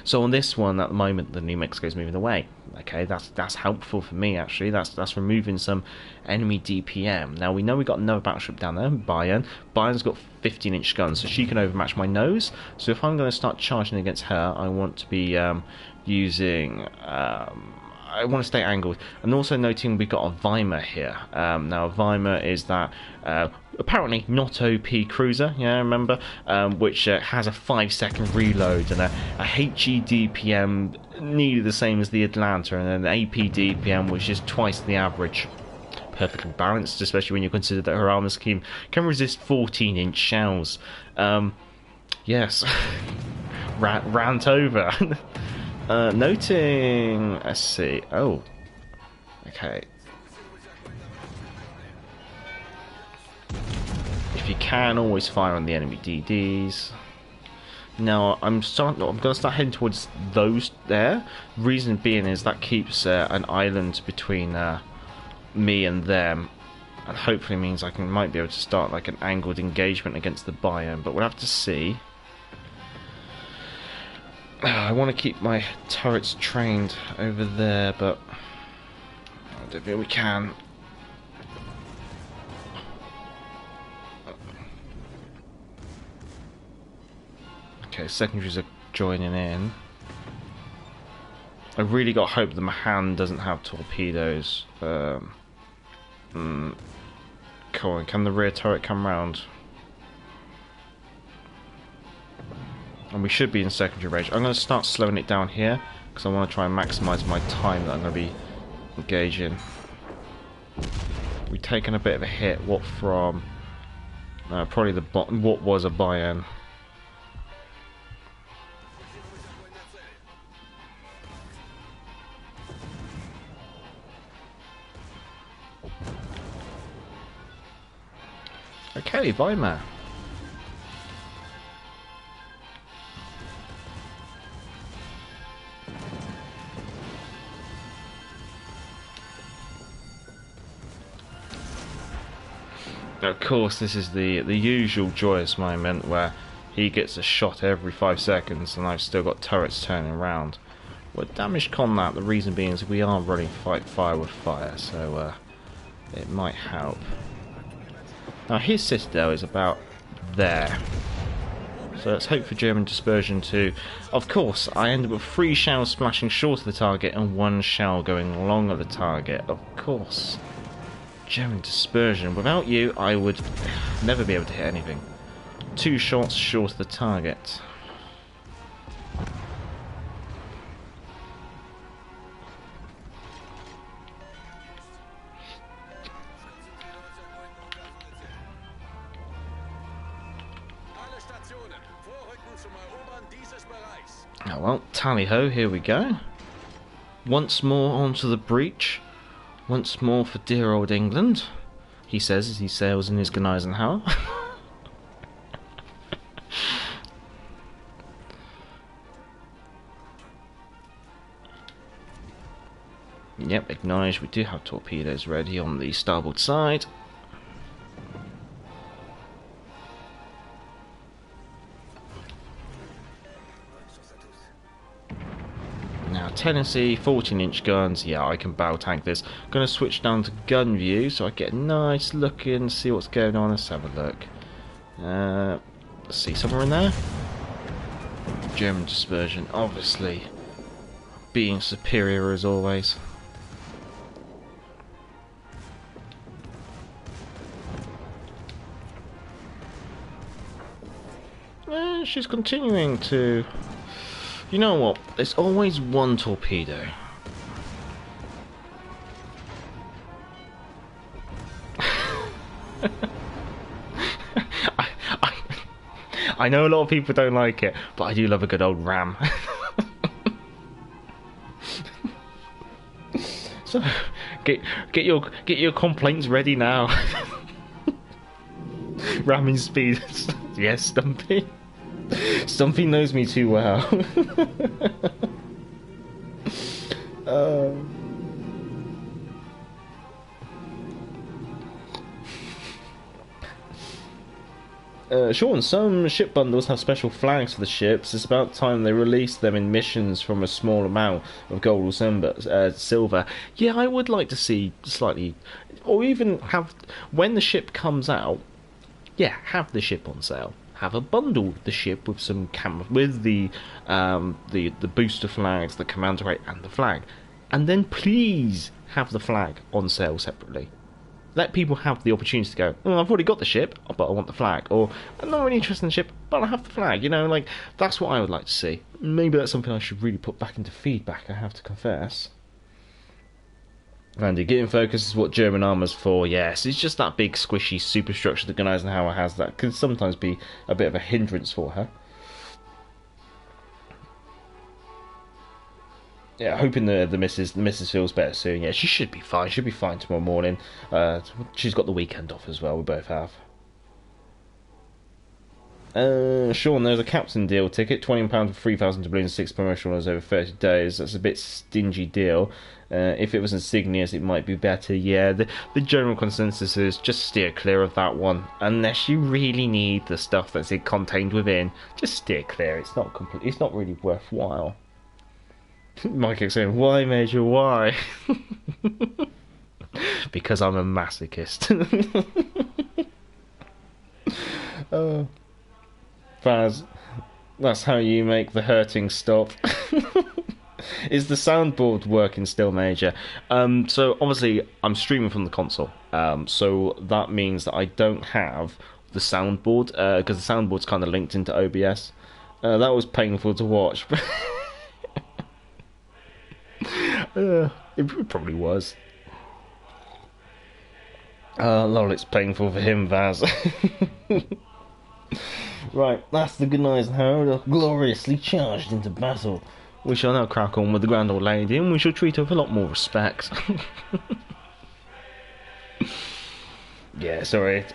So on this one, at the moment, the New Mexico's moving away. Okay, that's helpful for me actually. That's removing some enemy DPM. Now we know we've got another battleship down there, Bayern. Bayern's got 15-inch guns, so she can overmatch my nose. So if I'm going to start charging against her, I want to be using. I want to stay angled, and also noting we've got a Weimar here. Now, a Weimar is that apparently not OP cruiser, yeah, remember, which has a 5-second reload and a HE DPM nearly the same as the Atlanta, and an AP DPM which is twice the average. Perfectly balanced, especially when you consider that her armor scheme can resist 14-inch shells. Yes, rant over. Noting, let's see, oh, okay. If you can, always fire on the enemy DDs. Now, I'm going to start heading towards those there. Reason being is that keeps an island between me and them, and hopefully means I might be able to start like an angled engagement against the Bayern, but we'll have to see. I want to keep my turrets trained over there, but I don't think we can. Okay, secondaries are joining in. I really got to hope the Mahan doesn't have torpedoes. Cool. Can the rear turret come round? And we should be in secondary range. I'm going to start slowing it down here because I want to try and maximise my time that I'm going to be engaging. We've taken a bit of a hit. What from? Probably what was a Bayern. Okay, Weimar. Of course, this is the usual joyous moment where he gets a shot every 5 seconds and I've still got turrets turning around. Well, damage con that, the reason being is we are running fight fire with fire, so it might help. Now his citadel is about there, so let's hope for German dispersion too. Of course, I end up with 3 shells splashing short of the target and 1 shell going long at the target, of course. German dispersion. Without you, I would never be able to hit anything. 2 shots short of the target. Oh well, tally-ho, here we go. Once more onto the breach. Once more for dear old England, he says as he sails in his Gneisenau. Yep, acknowledge we do have torpedoes ready on the starboard side. Tennessee 14-inch guns. Yeah, I can battle tank this. Gonna switch down to gun view so I get a nice look in, see what's going on. Let's have a look. Let's see, somewhere in there. German dispersion, obviously being superior as always. She's continuing to... You know what? There's always one torpedo. I know a lot of people don't like it, but I do love a good old ram. So, get your complaints ready now. Ramming speed. Yes, Stumpy. Stumpy knows me too well. Sean, some ship bundles have special flags for the ships. It's about time they release them in missions from a small amount of gold or silver. Yeah, I would like to see slightly, or even have, when the ship comes out, yeah, have the ship on sale. Have a bundle the ship with some with the booster flags, the commander rate, and the flag, and then please have the flag on sale separately. Let people have the opportunity to go, oh, I've already got the ship, but I want the flag. Or, I'm not really interested in the ship, but I have the flag. You know, like, that's what I would like to see. Maybe that's something I should really put back into feedback, I have to confess. Andy, getting focus is what German armour's for, yes. It's just that big, squishy superstructure that Gneisenau has that can sometimes be a bit of a hindrance for her. Yeah, hoping the missus feels better soon. Yeah, she should be fine. She'll be fine tomorrow morning. She's got the weekend off as well. We both have. Sean, there's a captain deal ticket. £20 for 3,000 doubloons, 6 promotional orders over 30 days. That's a bit stingy deal. If it was insignias, it might be better. Yeah, the general consensus is just steer clear of that one. Unless you really need the stuff that's contained within, just steer clear. It's not really worthwhile. Mike is saying, why, Major, why? Because I'm a masochist. Faz, that's how you make the hurting stop. Is the soundboard working still, Major? So, obviously, I'm streaming from the console. So, that means that I don't have the soundboard, because the soundboard's kind of linked into OBS. That was painful to watch. It probably was. Lol, it's painful for him, Vaz. Right, that's the Gneisenau, gloriously charged into battle. We shall now crack on with the grand old lady, and we shall treat her with a lot more respect. Yeah, sorry.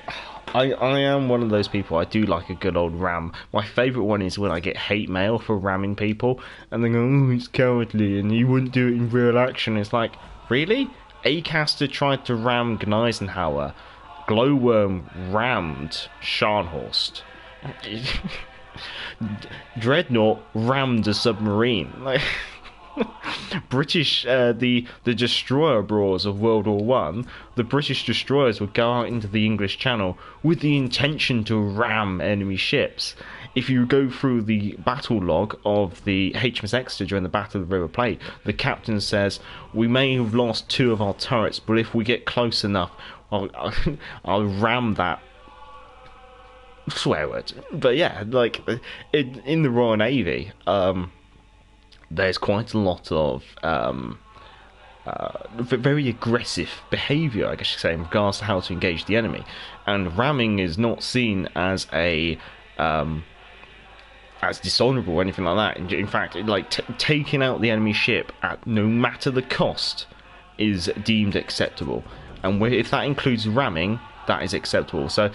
I am one of those people, I do like a good old ram. My favourite one is when I get hate mail for ramming people, and they go, oh, it's cowardly, and you wouldn't do it in real action. It's like, really? Acaster tried to ram Gneisenau. Glowworm rammed Scharnhorst. Dreadnought rammed a submarine. Like, British, the destroyer brawls of World War One, the British destroyers would go out into the English Channel with the intention to ram enemy ships. If you go through the battle log of the HMS Exeter during the Battle of the River Plate, the captain says, we may have lost 2 of our turrets, but if we get close enough, I'll ram that. Swear word. But yeah, like, in the Royal Navy, there's quite a lot of very aggressive behaviour, I guess you could say, in regards to how to engage the enemy. And ramming is not seen as as dishonourable or anything like that. In fact, taking out the enemy ship at no matter the cost is deemed acceptable. And if that includes ramming, that is acceptable. So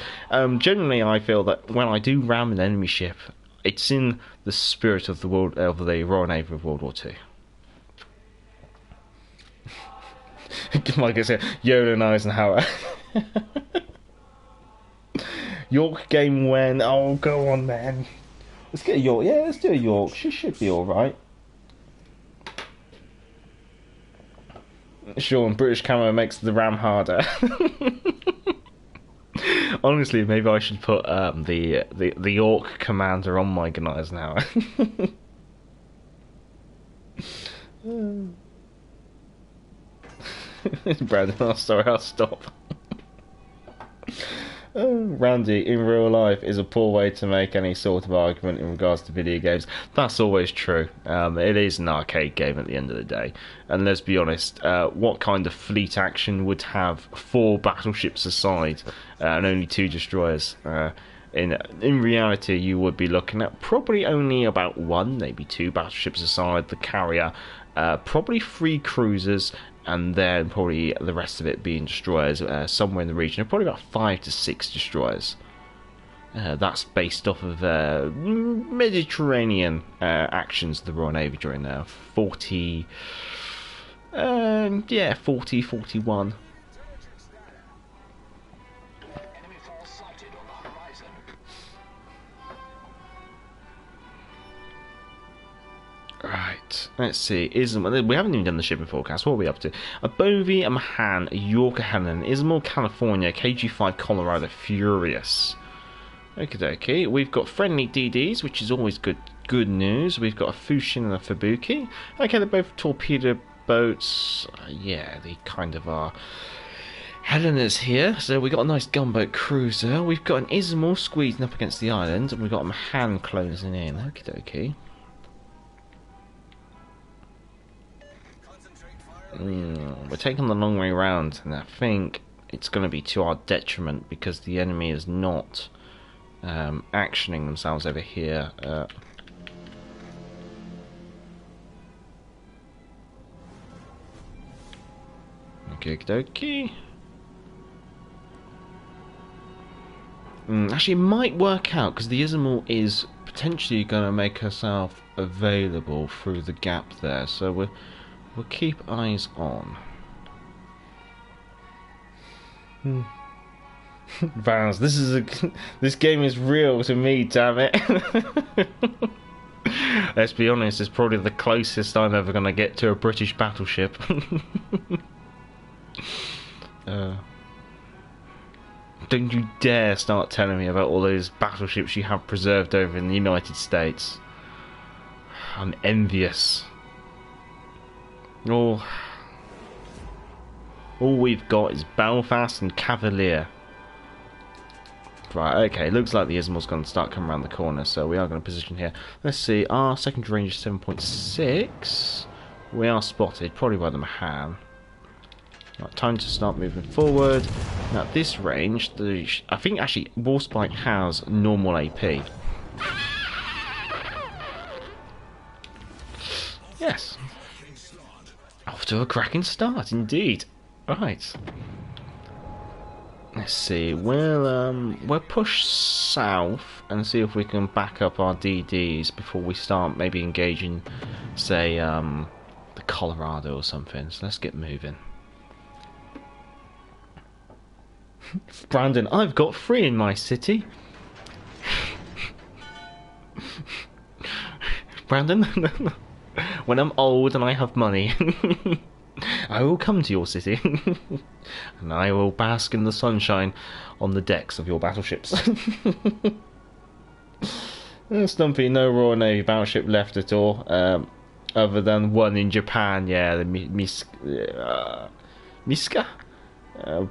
generally, I feel that when I do ram an enemy ship, it's in the spirit of the Royal Navy of World War II. Like I said, Yola and Eisenhower. Yorck game when? Oh, go on, man. Let's get a Yorck. Yeah, let's do a Yorck. She should be alright. Sean, British camo makes the ram harder. Honestly, maybe I should put the Yorck commander on my Gneisenau. Brandon, oh, sorry, I'll stop. Randy, in real life is a poor way to make any sort of argument in regards to video games. That's always true. It is an arcade game at the end of the day. And let's be honest, what kind of fleet action would have 4 battleships aside and only 2 destroyers? In reality, you would be looking at probably only about 1, maybe 2 battleships aside, the carrier, probably 3 cruisers, and then probably the rest of it being destroyers, somewhere in the region of probably about 5 to 6 destroyers. That's based off of Mediterranean actions of the Royal Navy during 40, 41. Right, let's see. We haven't even done the shipping forecast. What are we up to? A Bovey, a Mahan, a York, a Helen, Ismail, California, KG5, Colorado, Furious. Okie dokie. We've got friendly DDs, which is always good news. We've got a Fushin and a Fubuki. Okay, they're both torpedo boats. Yeah, they kind of are. Helena's here, so we've got a nice gunboat cruiser. We've got an Ismail squeezing up against the island, and we've got a Mahan closing in. Okie dokie. We're taking the long way round, and I think it's going to be to our detriment because the enemy is not actioning themselves over here. Okie dokie. Actually, it might work out because the Ismail is potentially going to make herself available through the gap there, so we'll keep eyes on. Vans, this game is real to me, damn it. Let's be honest, it's probably the closest I'm ever going to get to a British battleship. Don't you dare start telling me about all those battleships you have preserved over in the United States. I'm envious. All we've got is Belfast and Cavalier. Right, okay, looks like the Ismail's going to start coming around the corner, so we are going to position here. Let's see, our secondary range is 7.6. We are spotted, probably by the Mahan. Right, time to start moving forward. Now, at this range, I think actually Warspite has normal AP. Yes. Off to a cracking start, indeed. Right. Let's see. We'll push south and see if we can back up our DDs before we start maybe engaging, say, the Colorado or something. So let's get moving. Brandon, I've got 3 in my city. Brandon, when I'm old and I have money, I will come to your city and I will bask in the sunshine on the decks of your battleships. Stumpy, no Royal Navy battleship left at all, other than one in Japan. Yeah, the Miska,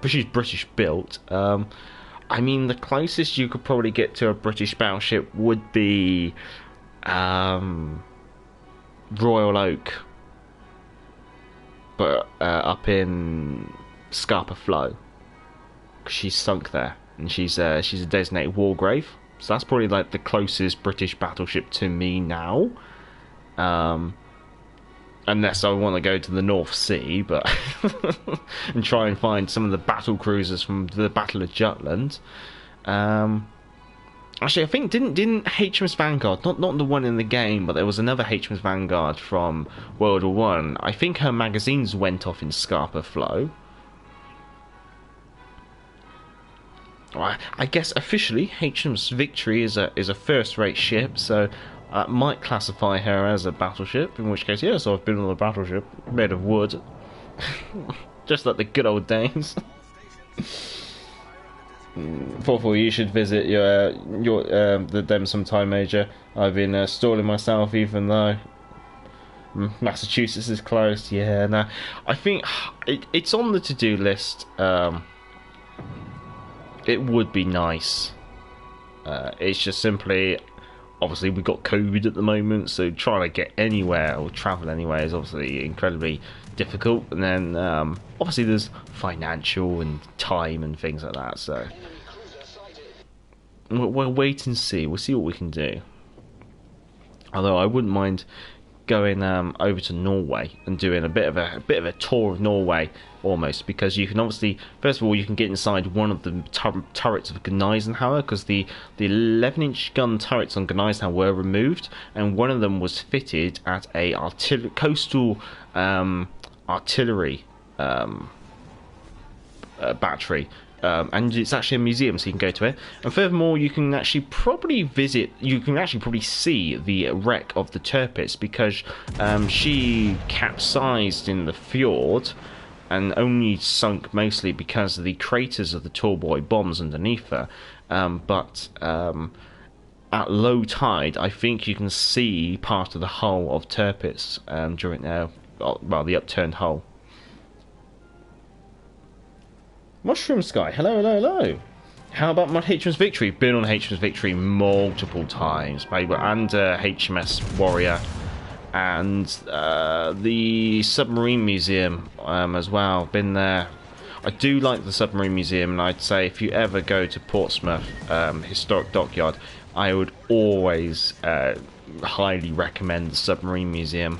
British built. I mean, the closest you could probably get to a British battleship would be Royal Oak, but up in Scarpa Flow, because she's sunk there, and she's a designated war grave. So that's probably like the closest British battleship to me now, unless I want to go to the North Sea, but and try and find some of the battle cruisers from the Battle of Jutland. Actually, I think didn't HMS Vanguard, not the one in the game, but there was another HMS Vanguard from World War One. I think her magazines went off in Scarpa Flow. I guess officially HMS Victory is a first-rate ship, so I might classify her as a battleship. In which case, yes, I've been on a battleship made of wood. Just like the good old days. Therefore, you should visit them sometime, Major. I've been stalling myself, even though Massachusetts is closed. Yeah, now I think it's on the to-do list. It would be nice. It's just simply, obviously, we've got COVID at the moment, so trying to get anywhere or travel anywhere is obviously incredibly difficult. And then, obviously, there's financial and time and things like that. So we'll wait and see. We'll see what we can do. Although I wouldn't mind going over to Norway and doing a bit of a tour of Norway, almost, because you can obviously, first of all, you can get inside one of the turrets of Gneisenau, because the 11-inch gun turrets on Gneisenau were removed, and one of them was fitted at a coastal artillery battery. And it's actually a museum, so you can go to it. And furthermore, you can actually probably see the wreck of the Tirpitz, because she capsized in the fjord and only sunk mostly because of the craters of the tallboy bombs underneath her. But at low tide, I think you can see part of the hull of Tirpitz during the upturned hull. Mushroom Sky, hello, hello, hello. How about my HMS Victory? Been on HMS Victory multiple times, maybe, and HMS Warrior, and the Submarine Museum as well. Been there. I do like the Submarine Museum, and I'd say if you ever go to Portsmouth Historic Dockyard, I would always highly recommend the Submarine Museum.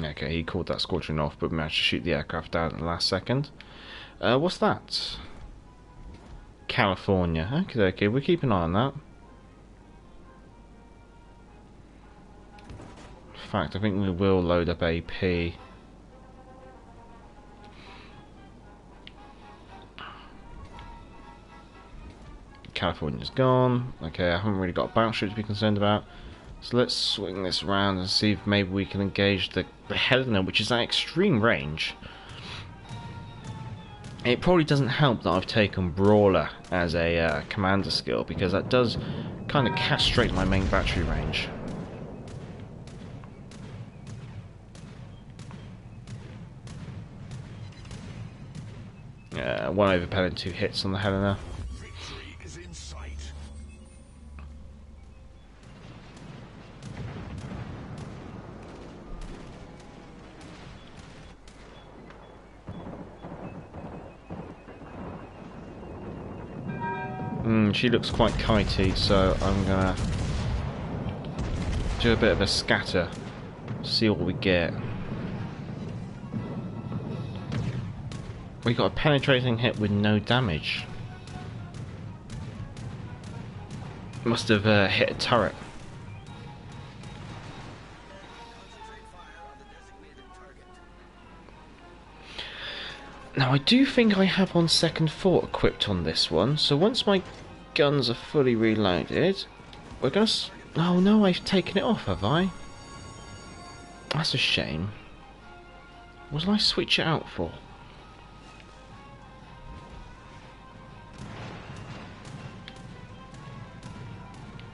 Okay, he called that squadron off, but managed to shoot the aircraft down at the last second. What's that? California. Okay, we'll keep an eye on that. In fact, I think we will load up AP. California's gone. Okay, I haven't really got a battleship to be concerned about. So let's swing this around and see if maybe we can engage the Helena, which is at extreme range. It probably doesn't help that I've taken Brawler as a commander skill, because that does kind of castrate my main battery range. One overpelling, 2 hits on the Helena. She looks quite kitey, so I'm gonna do a bit of a scatter, see what we get. We got a penetrating hit with no damage. Must have hit a turret. Now I do think I have on second thought equipped on this one, so once my guns are fully reloaded, we're gonna... Oh no, I've taken it off, have I? That's a shame. What did I switch it out for?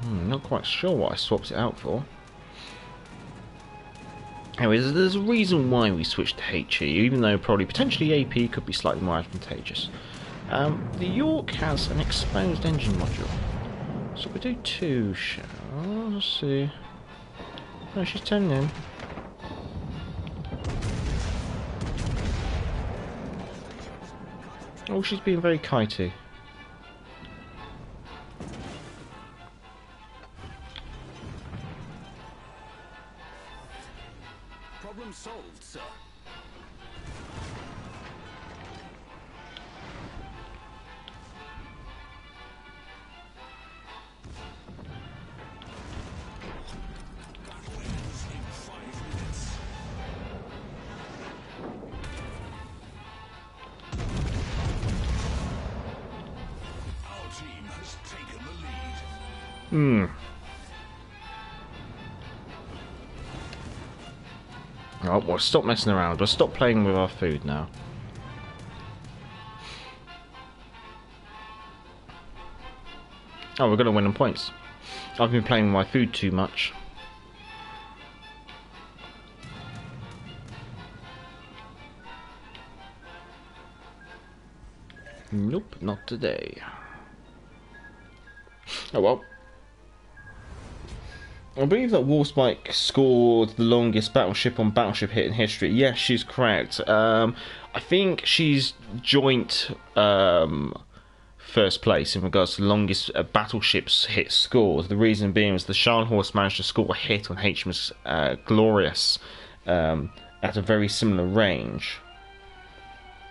Not quite sure what I swapped it out for. Anyways, there's a reason why we switched to HE, even though probably potentially AP could be slightly more advantageous. The Yorck has an exposed engine module, so we do 2 shells. Let's see. No, she's turning in. Oh, she's being very kitey. Problem solved, sir. Oh, well, stop messing around. We'll stop playing with our food now. Oh, we're going to win on points. I've been playing with my food too much. Nope, not today. Oh well. I believe that Warspite scored the longest battleship on battleship hit in history. Yes, she's correct. I think she's joint first place in regards to the longest battleships hit scores. The reason being is the Scharnhorst managed to score a hit on HMS Glorious at a very similar range.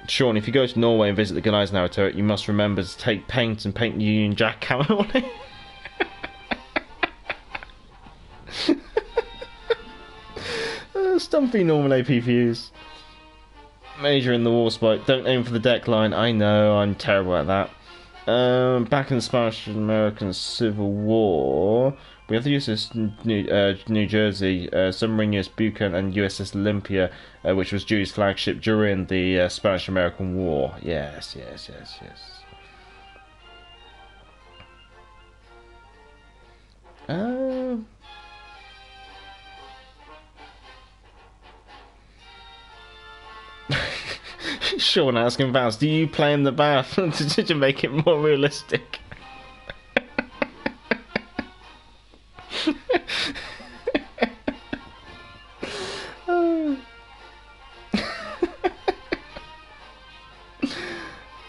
Sean, if you go to Norway and visit the Gneisenau turret, you must remember to take paint and paint the Union Jack cannon on it. Stumpy normal APVs. Major in the Warspite. Don't aim for the deck line. I know, I'm terrible at that. Back in the Spanish-American Civil War, we have the USS New Jersey, submarine USS Buchan, and USS Olympia, which was Dewey's flagship during the Spanish-American War. Yes. Sean asking Vance, do you play in the bath to make it more realistic?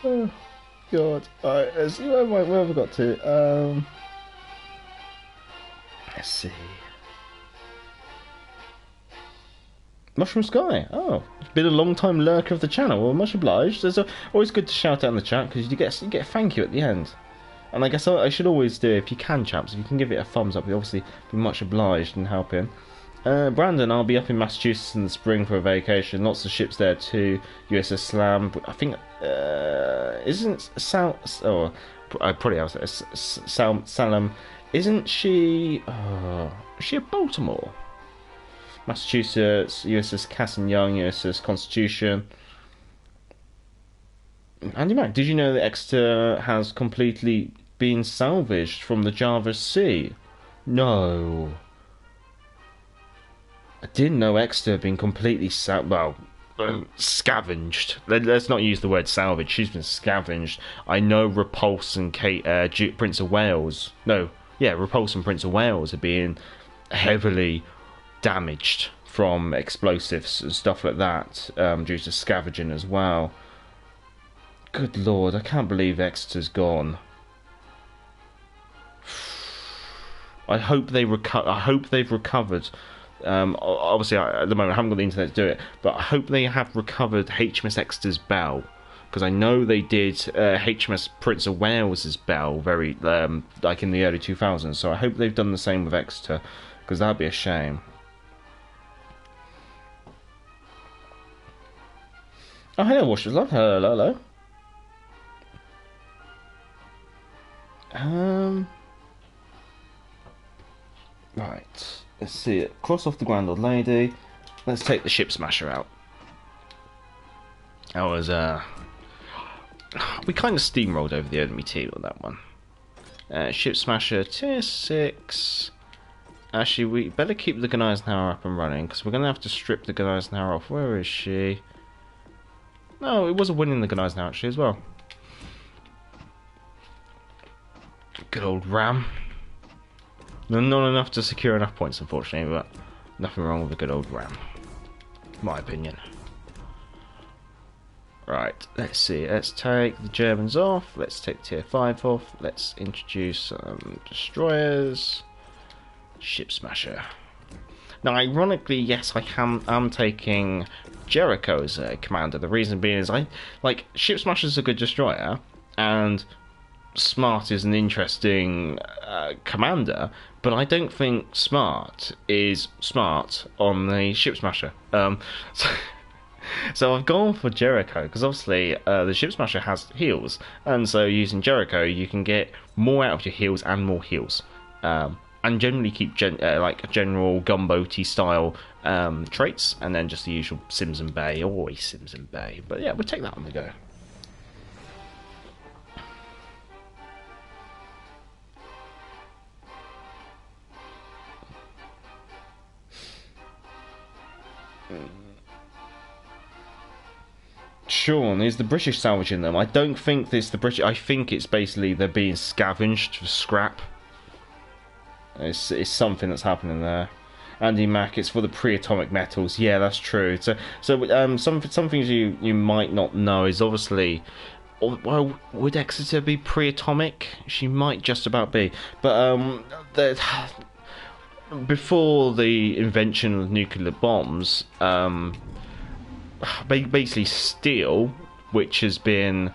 Oh God! Alright, let's see where have we got to? Let's see. Mushroom Sky. Oh, it's been a long time lurker of the channel. Well, much obliged. It's always good to shout out in the chat because you get a thank you at the end. And I guess I should always do, if you can, chaps, if you can give it a thumbs up, you'll obviously be much obliged and help him. Brandon, I'll be up in Massachusetts in the spring for a vacation. Lots of ships there too. USS Slam. I think isn't South? Oh, I probably have to say Salem. Isn't she? Is she at Baltimore? Massachusetts, USS Cass and Young, USS Constitution. Andy Mac, did you know that Exeter has completely been salvaged from the Java Sea? No. I didn't know Exeter had been completely scavenged. Let's not use the word salvage. She's been scavenged. I know Repulse and Prince of Wales. No, yeah, Repulse and Prince of Wales are being heavily damaged from explosives and stuff like that due to scavenging as well. Good lord, I can't believe Exeter's gone. I hope they've recovered. Obviously, at the moment I haven't got the internet to do it, but I hope they have recovered HMS Exeter's Belle, because I know they did HMS Prince of Wales's Belle very like in the early 2000s. So I hope they've done the same with Exeter, because that'd be a shame. Oh, hello, Warships Love. Hello. Right. Let's see it. Cross off the Grand Old Lady. Let's take the Ship Smasher out. That was we kind of steamrolled over the enemy team on that one. Ship Smasher tier 6. Actually, we better keep the Gneisenau up and running, because we're going to have to strip the Gneisenau off. Where is she? No, it was a win in the Gneisenau actually as well. Good old Ram. Not enough to secure enough points, unfortunately, but nothing wrong with a good old Ram, in my opinion. Right, let's see. Let's take the Germans off. Let's take tier 5 off. Let's introduce some destroyers. Ship Smasher. Now, ironically, yes, I am taking Jericho as a commander. The reason being is Ship Smasher is a good destroyer, and Smart is an interesting commander, but I don't think Smart is smart on the Ship Smasher. So I've gone for Jericho, because obviously the Ship Smasher has heals, and so using Jericho you can get more out of your heals and more heals. and generally keep like general gunboaty style traits, and then just the usual Sims and Bay, always Sims and Bay. But yeah, we'll take that on the go. Sean, is the British salvaging them? I don't think it's the British. I think it's basically they're being scavenged for scrap. It's something that's happening there. Andy Mack, it's for the pre-atomic metals. Yeah, that's true. So some things you might not know is obviously, well, would Exeter be pre-atomic? She might just about be, but before the invention of nuclear bombs, basically steel, which has been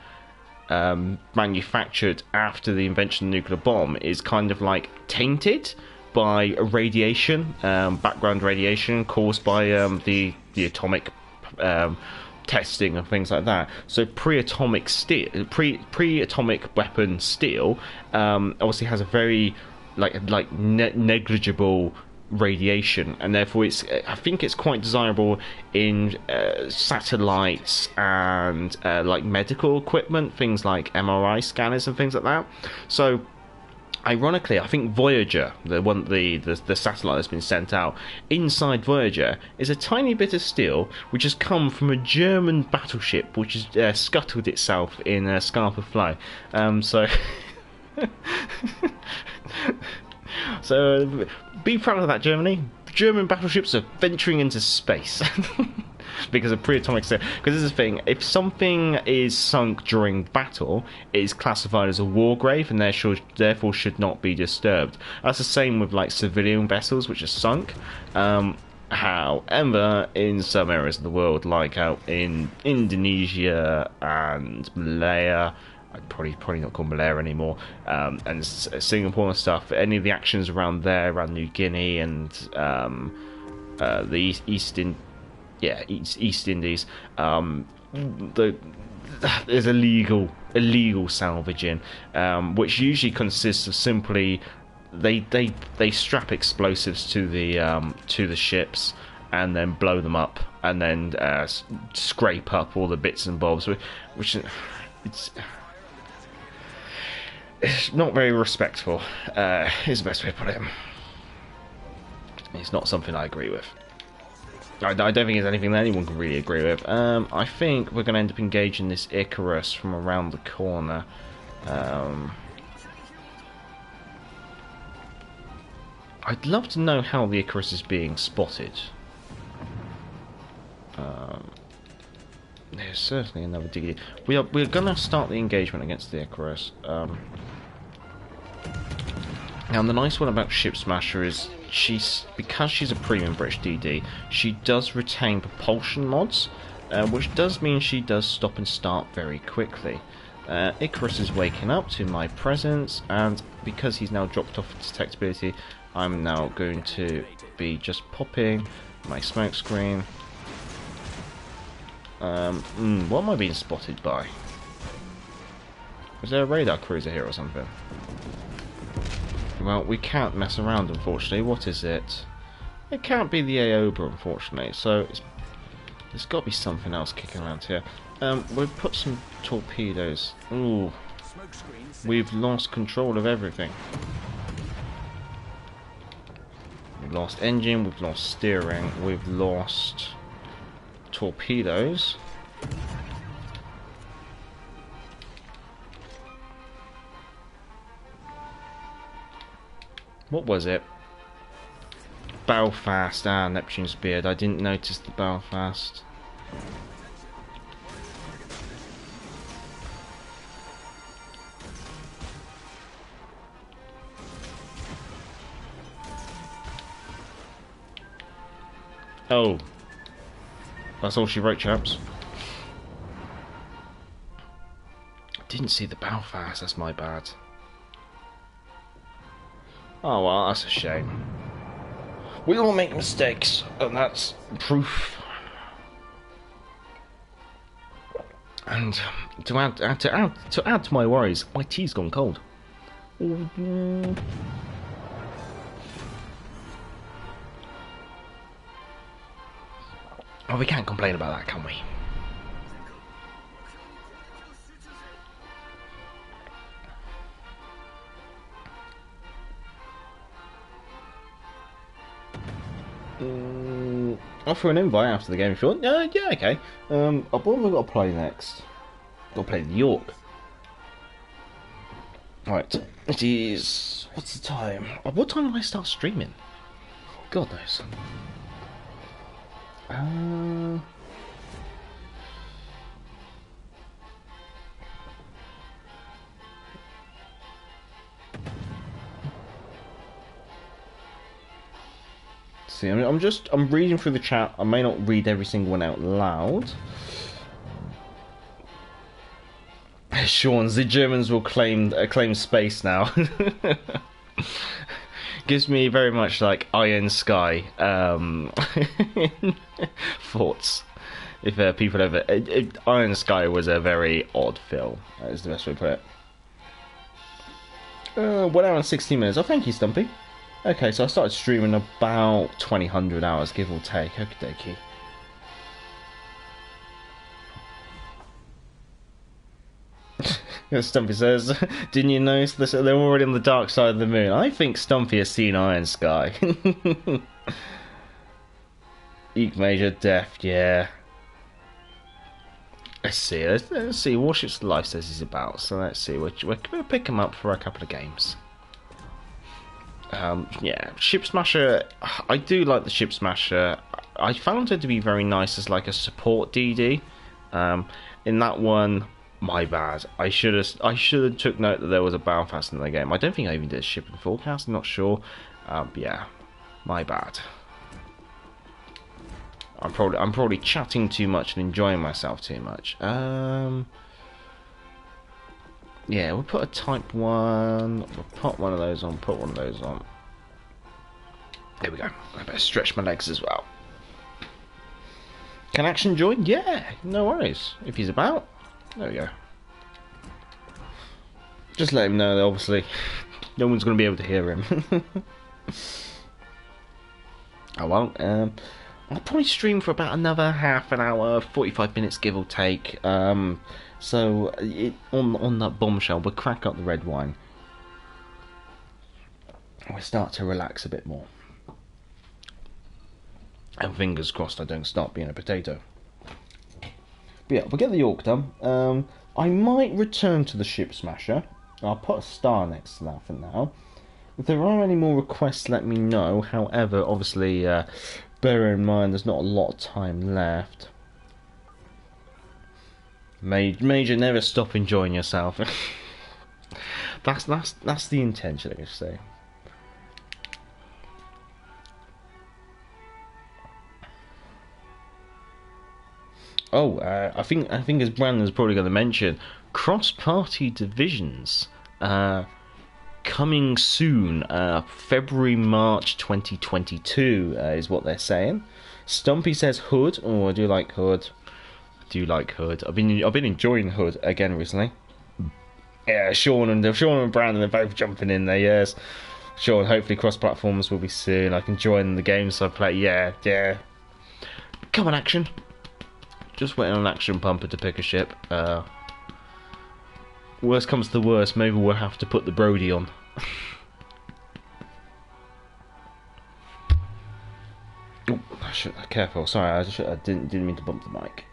manufactured after the invention of the nuclear bomb, is kind of like tainted by radiation, background radiation caused by the atomic testing and things like that. So pre-atomic steel, pre-atomic weapon steel, obviously has a very negligible radiation, and therefore I think it's quite desirable in satellites and like medical equipment, things like MRI scanners and things like that. So ironically, I think Voyager, the satellite that's been sent out, inside Voyager is a tiny bit of steel which has come from a German battleship which has scuttled itself in Scapa Flow. So be proud of that, Germany. German battleships are venturing into space because of pre-atomic steel. Because this is the thing: if something is sunk during battle, it is classified as a war grave and therefore should not be disturbed. That's the same with like civilian vessels which are sunk. However, in some areas of the world, like out in Indonesia and Malaya, I'd probably not call Malaya anymore, and Singapore and stuff, any of the actions around there, around New Guinea and the East Indies, there's illegal salvaging, which usually consists of simply they strap explosives to the ships and then blow them up and then scrape up all the bits and bobs, which it's not very respectful, is the best way to put it. It's not something I agree with. I don't think it's anything that anyone can really agree with. I think we're going to end up engaging this Icarus from around the corner. I'd love to know how the Icarus is being spotted. There's certainly another diggity. We're going to start the engagement against the Icarus. Now, the nice one about Ship Smasher is because she's a premium British DD, she does retain propulsion mods, which does mean she does stop and start very quickly. Icarus is waking up to my presence, and because he's now dropped off detectability, I'm now going to be just popping my smoke screen. What am I being spotted by? Is there a radar cruiser here or something? Well, we can't mess around, unfortunately. What is it? It can't be the Aoba, unfortunately. So there's got to be something else kicking around here. We'll put some torpedoes. Ooh, we've lost control of everything. We've lost engine. We've lost steering. We've lost torpedoes. What was it? Belfast. Neptune's Beard. I didn't notice the Belfast. Oh. That's all she wrote, chaps. Didn't see the Belfast. That's my bad. Oh well, that's a shame. We all make mistakes, and that's proof. And to add to my worries, my tea's gone cold. Oh, we can't complain about that, can we? Offer an invite after the game if you want. Yeah, okay. What have I got to play next? Got to play the York. Right, it is. What's the time? What time do I start streaming? God knows. See, I'm reading through the chat. I may not read every single one out loud. Sean, the Germans will claim space now. Gives me very much like Iron Sky thoughts. If people ever, Iron Sky was a very odd film. That is the best way to put it. 1 hour and 16 minutes. Oh, thank you, Stumpy. Okay, so I started streaming about 2000 hours, give or take. Okie dokie. Stumpy says, didn't you notice this? They're already on the dark side of the moon. I think Stumpy has seen Iron Sky. Eek Major, Death, yeah. Let's see. Warships Life says he's about, so let's see. We're going to pick him up for a couple of games. Yeah, Ship Smasher. I do like the Ship Smasher. I found her to be very nice as like a support DD. In that one, my bad. I should have took note that there was a Belfast in the game. I don't think I even did a shipping forecast. I'm not sure. Yeah, my bad. I'm probably chatting too much and enjoying myself too much. Yeah, we'll put a Type 1. We'll put one of those on. Put one of those on. There we go. I better stretch my legs as well. Can Action join? Yeah, no worries. If he's about. There we go. Just let him know that obviously no one's going to be able to hear him. Oh well. I'll probably stream for about another half an hour, 45 minutes give or take. So on that bombshell, we'll crack up the red wine. We'll start to relax a bit more. And fingers crossed I don't start being a potato. But yeah, we'll get the York done. I might return to the Ship Smasher. I'll put a star next to that for now. If there are any more requests, let me know. However, obviously, bear in mind there's not a lot of time left. Major, never stop enjoying yourself. that's the intention, I guess. Say. Oh, I think as Brandon's probably going to mention, cross-party divisions coming soon. February, March 2022 is what they're saying. Stumpy says Hood. Oh, I do like Hood. I've been enjoying Hood again recently. Yeah, Sean and Brandon are both jumping in there. Yes, Sean. Hopefully, cross-platforms will be soon. I can join the games I play. Yeah. Come on, Action. Just waiting on Action Pumper to pick a ship. Worst comes to worst, maybe we'll have to put the Brody on. Oh, careful. Sorry, I didn't mean to bump the mic.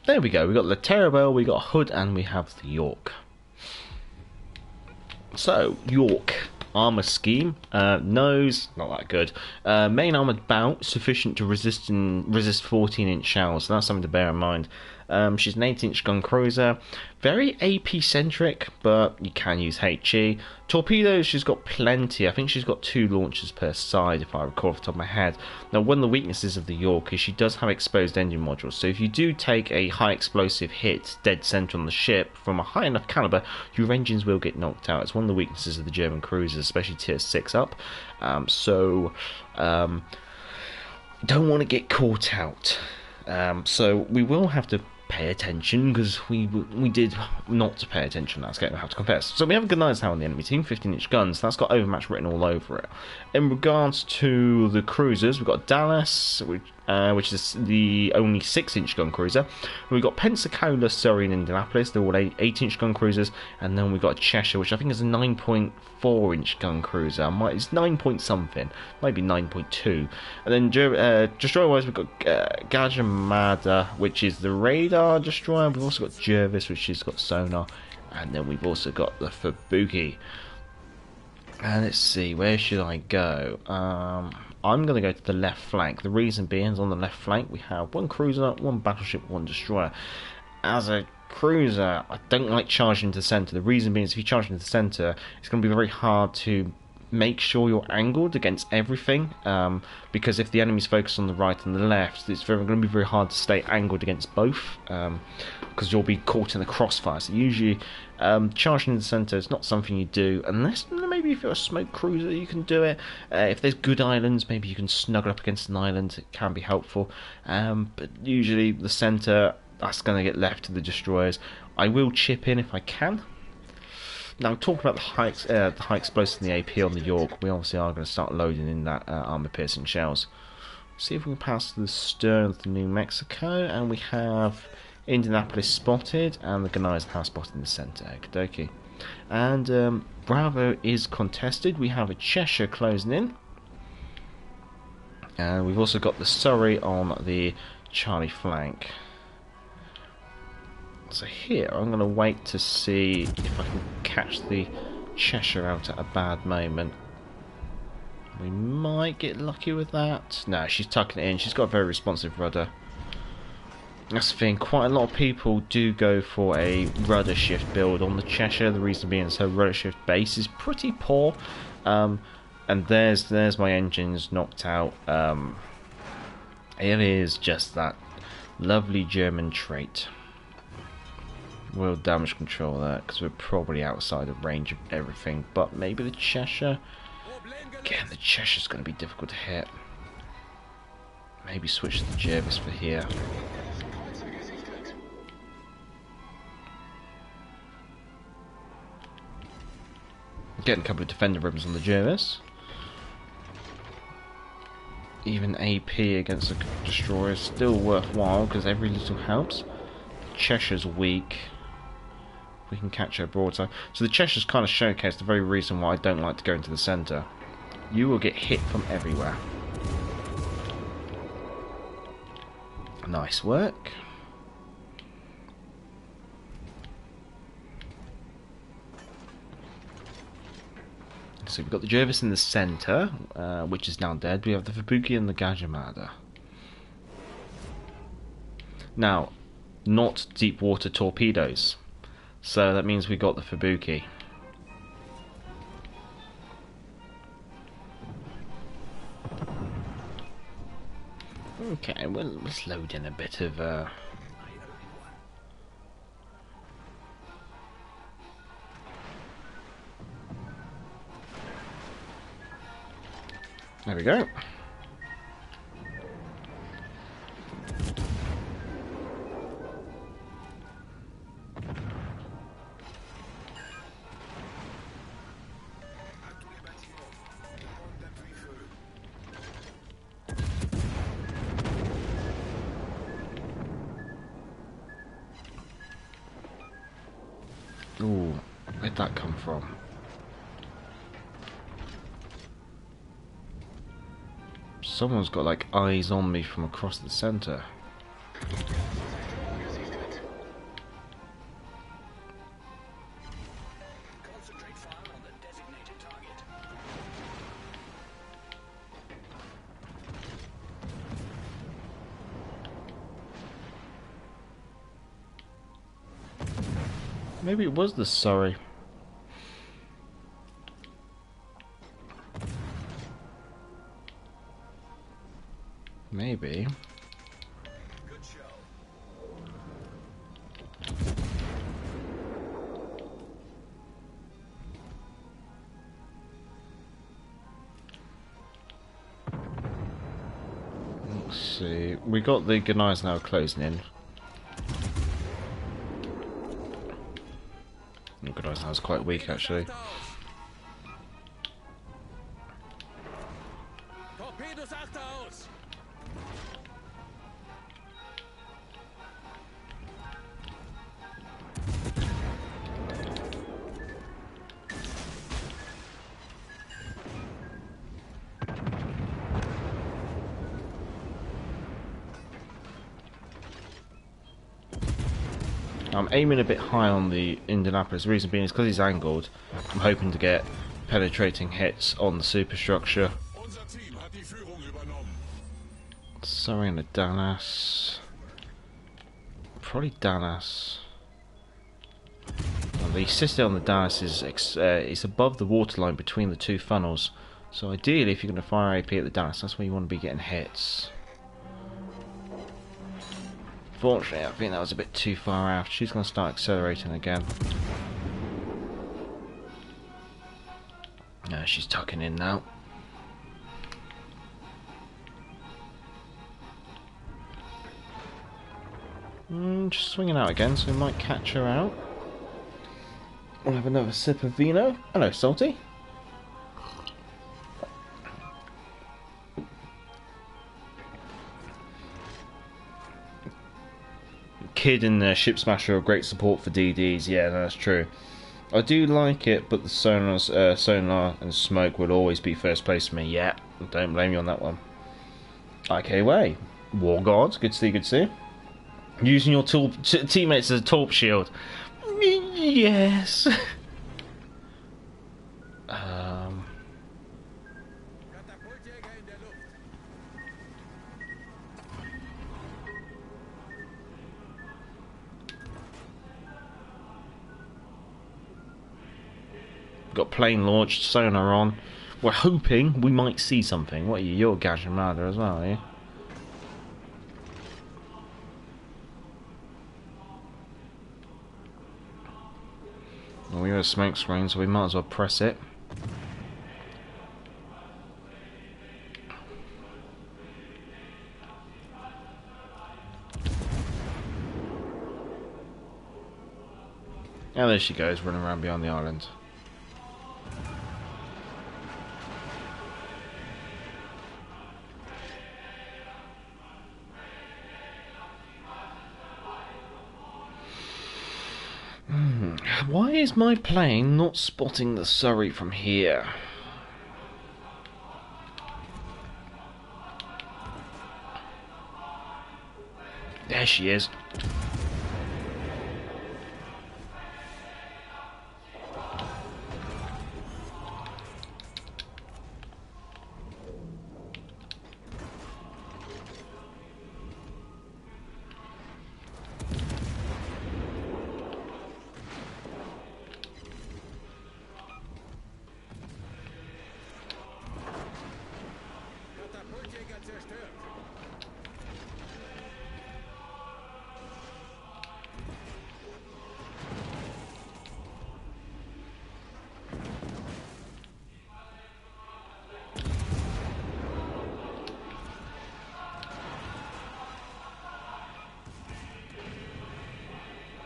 There we go. We got the Terrabelle, we got Hood, and we have the York. So, York. Armour scheme. Nose, not that good. Main armoured bout, sufficient to resist 14-inch shells. So that's something to bear in mind. She's an 8-inch gun cruiser. Very AP-centric, but you can use HE. Torpedoes, she's got plenty. I think she's got 2 launchers per side, if I recall off the top of my head. Now, one of the weaknesses of the York is she does have exposed engine modules. So if you do take a high explosive hit dead centre on the ship from a high enough calibre, your engines will get knocked out. It's one of the weaknesses of the German cruisers, especially tier 6 up. Don't want to get caught out. So we will have to pay attention, because we did not pay attention last game, I have to confess. So we have a Gneisenau on the enemy team, 15-inch guns. That's got overmatch written all over it. In regards to the cruisers, we've got Dallas, which is the only 6-inch gun cruiser. We've got Pensacola, Surrey, and Indianapolis. They're all 8-inch gun cruisers. And then we've got Cheshire, which I think is a 9.4-inch gun cruiser. It's 9 point something, maybe 9.2. And then destroyer-wise, we've got Gajamada, which is the radar destroyer. We've also got Jervis, which has got sonar. And then we've also got the Fubuki. And let's see, where should I go? I'm going to go to the left flank. The reason being is on the left flank we have one cruiser, one battleship, one destroyer. As a cruiser, I don't like charging into the centre. The reason being is if you charge into the centre, it's going to be very hard to make sure you're angled against everything, because if the enemy's focused on the right and the left, it's going to be very hard to stay angled against both, because you'll be caught in the crossfire. So usually charging in the centre is not something you do, unless maybe if you're a smoke cruiser you can do it. If there's good islands, maybe you can snuggle up against an island, it can be helpful, but usually the centre, that's going to get left to the destroyers. I will chip in if I can. Now, talking about the high explosive in the AP on the Yorck, we obviously are going to start loading in that armour-piercing shells. See if we can pass to the stern of the New Mexico, and we have Indianapolis spotted, and the Gneisenau spotted in the centre. Okie dokie. And Bravo is contested. We have a Cheshire closing in, and we've also got the Surrey on the Charlie flank. So here, I'm going to wait to see if I can catch the Cheshire out at a bad moment. We might get lucky with that. No, she's tucking it in. She's got a very responsive rudder. That's the thing, quite a lot of people do go for a rudder shift build on the Cheshire. The reason being is her rudder shift base is pretty poor. And there's my engines knocked out. It is just that lovely German trait. We'll damage control that because we're probably outside of range of everything, but maybe the Cheshire. Again, the Cheshire's going to be difficult to hit. Maybe switch to the Jervis for here. Getting a couple of defender ribbons on the Jervis. Even AP against a destroyer is still worthwhile because every little helps. Cheshire's weak. We can catch her broadside. So the Cheshire's kind of showcased the very reason why I don't like to go into the centre. You will get hit from everywhere. Nice work. So we've got the Jervis in the centre, which is now dead. We have the Fubuki and the Gajamada. Now, not deep water torpedoes. So that means we got the Fubuki. Okay, well, let's load in a bit of there we go. Ooh, where'd that come from? Someone's got like eyes on me from across the centre. Concentrate fire on the designated target. Maybe it was the Surrey. Maybe. Good show. Let's see. We got the Gneisenau closing in. Good, that was quite weak actually. Torpedos achter aus! I'm aiming a bit high on the Indianapolis. The reason being is because he's angled. I'm hoping to get penetrating hits on the superstructure. Unser Team hat die Führung übernommen. Sorry, on the Dallas. Probably Dallas. Well, the cistern on the Dallas is it's above the waterline between the two funnels. So ideally, if you're going to fire AP at the Dallas, that's where you want to be getting hits. Fortunately, I think that was a bit too far out. She's going to start accelerating again. No, she's tucking in now. Just swinging out again, so we might catch her out. We'll have another sip of vino. Hello, Salty. Kid and Ship Smasher are great support for DDs. Yeah, that's true. I do like it, but the sonar and smoke will always be first place for me. Yeah, don't blame you on that one. IK War Gods, good to see, good to see. Using your teammates as a torp shield. Yes. Katapultjäger in der Luft. Got plane launched, sonar on. We're hoping we might see something. What are you? You're Gajamada as well, are you? Well, we're a smoke screen, so we might as well press it. And there she goes, running around beyond the island. Why is my plane not spotting the Surrey from here? There she is. Katapultjäger zerstört.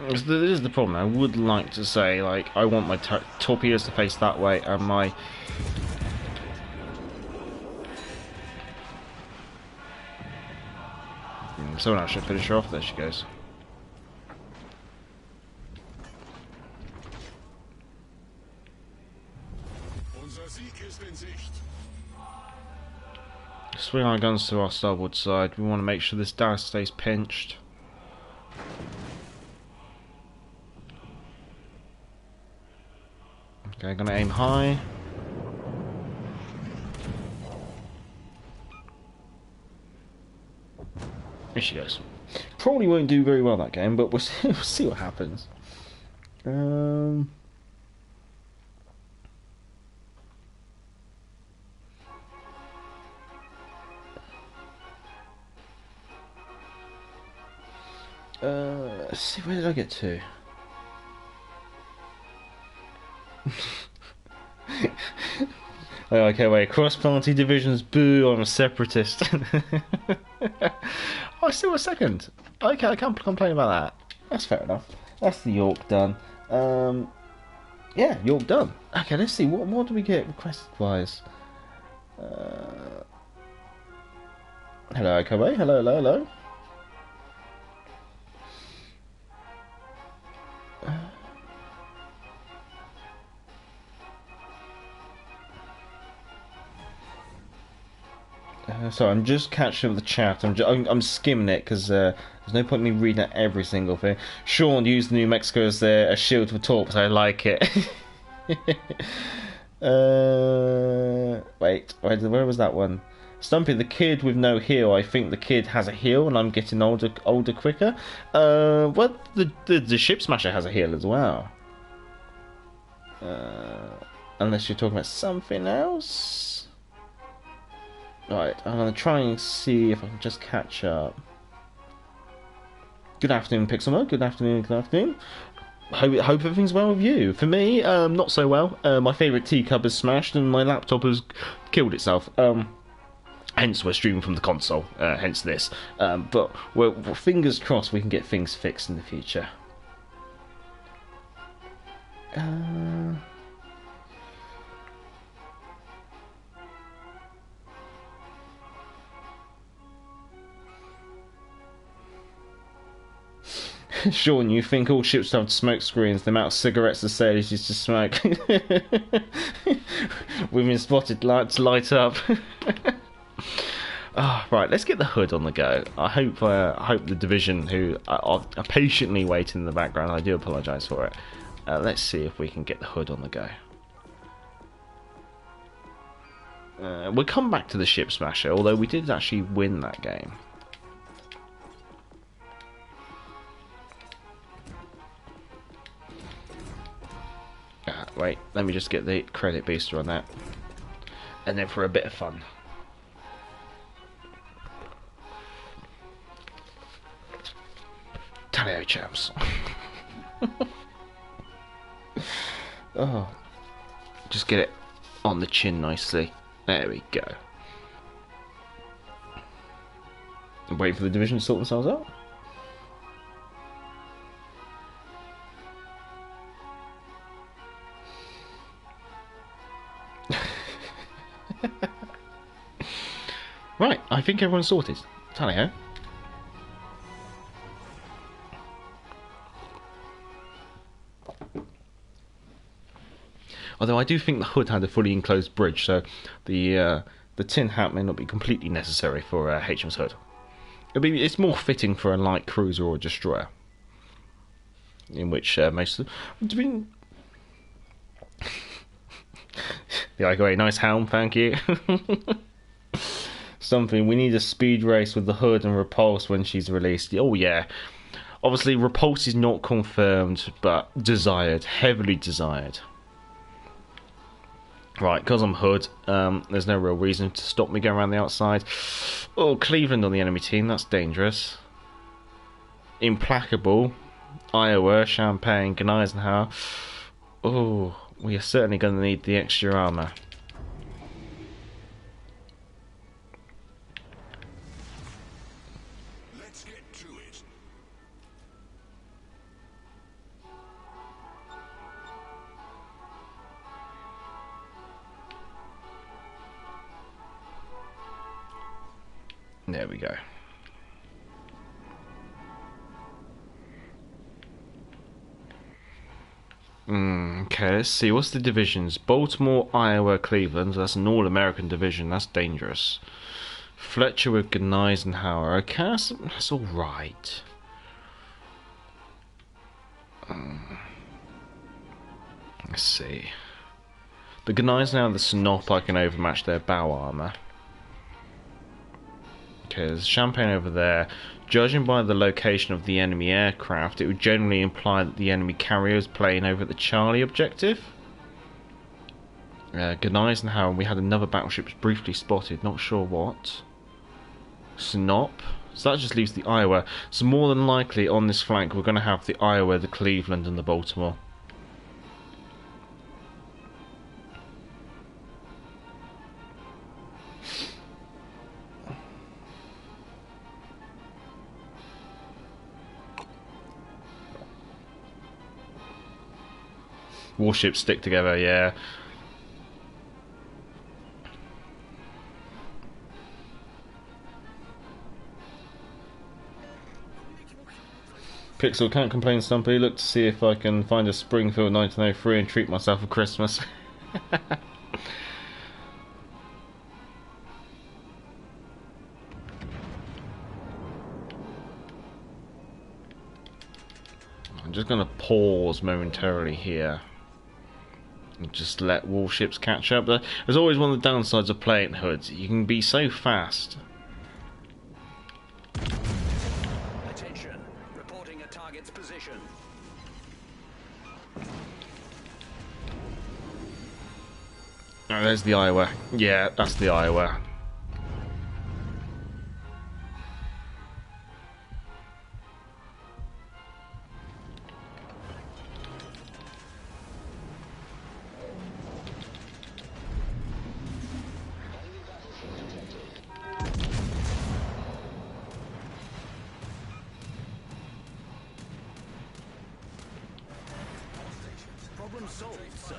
This is the problem. I would like to say, like, I want my torpedoes to face that way, and my someone else should finish her off. There she goes. Unser Sieg ist in Sicht. Swing our guns to our starboard side. We want to make sure this Dallas stays pinched. Okay, gonna aim high. Here she goes. Probably won't do very well that game, but we'll see what happens. Let's see, where did I get to? Okay, wait, cross-party divisions, boo, I'm a separatist. Oh, still a second. Okay, I can't complain about that. That's fair enough. That's the Yorck done. Yeah, Yorck done. Okay, let's see. What do we get requested wise? Hello, Kobe. Hello, hello, hello. So I'm just catching up the chat. I'm skimming it because there's no point in me reading out every single thing. Sean used New Mexico as a shield for torps. I like it. Wait, where was that one? Stumpy, the kid with no heal. I think the kid has a heal, and I'm getting older quicker. Well, the ship smasher has a heal as well. Unless you're talking about something else. Right, I'm gonna try and see if I can just catch up. Good afternoon, Pixelmo. Good afternoon, good afternoon. Hope everything's well with you. For me, not so well. My favourite teacup has smashed and my laptop has killed itself. Hence we're streaming from the console. Hence this. But we're fingers crossed we can get things fixed in the future. Sean, you think all ships have smoke screens? The amount of cigarettes the sailors used to smoke. We've been spotted to light up. Right, let's get the Hood on the go. I hope the division who are patiently waiting in the background. I do apologise for it. Let's see if we can get the Hood on the go. We'll come back to the Ship Smasher, although we did actually win that game. Wait, let me just get the credit booster on that. And then for a bit of fun. Tally-ho, chaps. Oh, just get it on the chin nicely. There we go. Wait for the division to sort themselves out. Right, I think everyone's sorted. Tally-ho. Although I do think the Hood had a fully enclosed bridge, so the tin hat may not be completely necessary for HMS Hood. It's more fitting for a light cruiser or a destroyer, in which most of them. The Icarus, nice helm, thank you. Something, we need a speed race with the Hood and Repulse when she's released. Oh yeah. Obviously Repulse is not confirmed, but desired, heavily desired. Right, because I'm Hood, there's no real reason to stop me going around the outside. Oh, Cleveland on the enemy team, that's dangerous. Implacable, Iowa, Champagne, Gneisenau. Oh, we are certainly going to need the extra armour. Let's get to it. There we go. Okay, let's see. What's the divisions? Baltimore, Iowa, Cleveland. That's an all-American division. That's dangerous. Fletcher with Gneisenau. Okay, that's all right. Let's see. The Gneisenau and the Snop, I can overmatch their bow armour. Okay, there's Champagne over there. Judging by the location of the enemy aircraft, it would generally imply that the enemy carrier is playing over at the Charlie objective. Gneisenau, we had another battleship briefly spotted, not sure what. Snop. So that just leaves the Iowa. So more than likely on this flank we're going to have the Iowa, the Cleveland and the Baltimore. Warships stick together, yeah. Pixel can't complain, Stumpy. Look to see if I can find a Springfield 1903 and treat myself for Christmas. I'm just going to pause momentarily here and just let warships catch up. There's always one of the downsides of playing Hoods. You can be so fast. Attention. Reporting a target's position. Oh, there's the Iowa. Yeah, that's the Iowa. Problem solved, sir.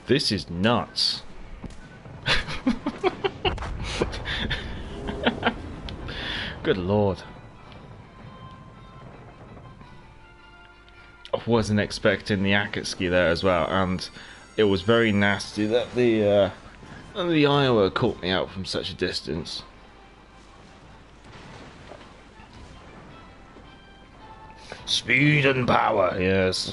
This is nuts. Good lord. I wasn't expecting the Akatsuki there as well, and it was very nasty that the Iowa caught me out from such a distance. Speed and power, yes.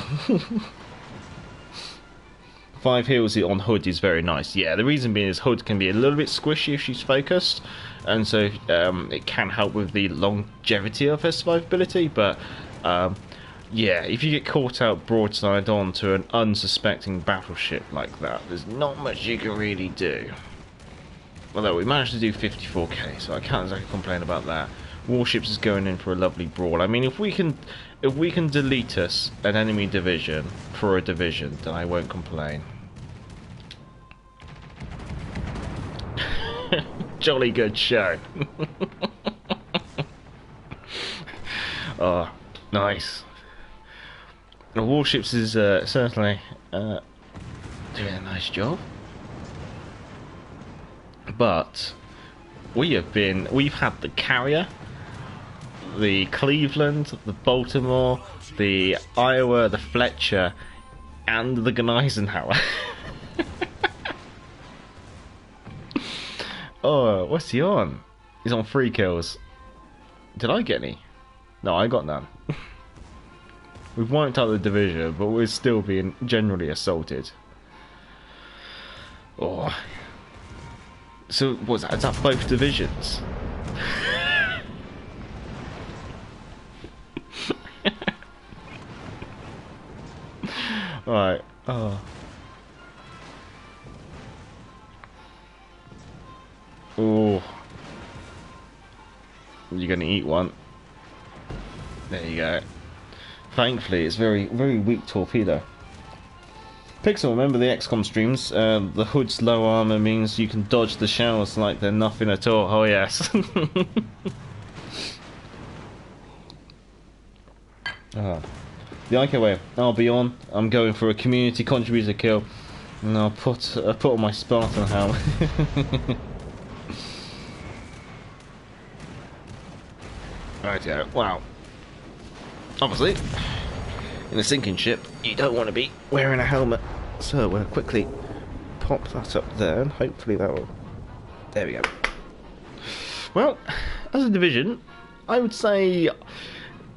5 heals on Hood is very nice. Yeah, the reason being is Hood can be a little bit squishy if she's focused, and so it can help with the longevity of her survivability, but yeah, if you get caught out broadside on to an unsuspecting battleship like that, there's not much you can really do. Although we managed to do 54k, so I can't exactly complain about that. Warships is going in for a lovely brawl. I mean, if we can delete us an enemy division for a division, then I won't complain. Jolly good show. Oh, nice. The Warships is certainly doing a nice job. But we've had the Carrier, the Cleveland, the Baltimore, the Iowa, the Fletcher, and the Gneisenau. Oh, what's he on? He's on 3 kills. Did I get any? No, I got none. We've wiped out the division, but we're still being generally assaulted. Oh. So, what's that? Is that both divisions? Right. Oh. Oh. You're gonna eat one. There you go. Thankfully, it's very, very weak torpedo. Pixel, remember the XCOM streams? The Hood's low armor means you can dodge the shells like they're nothing at all. Oh yes. The IK way. I'll be on. I'm going for a community contributor kill, and I'll put on my Spartan helmet. Right, yeah. Wow. Obviously, in a sinking ship, you don't want to be wearing a helmet. So we'll quickly pop that up there, and hopefully that will. There we go. Well, as a division, I would say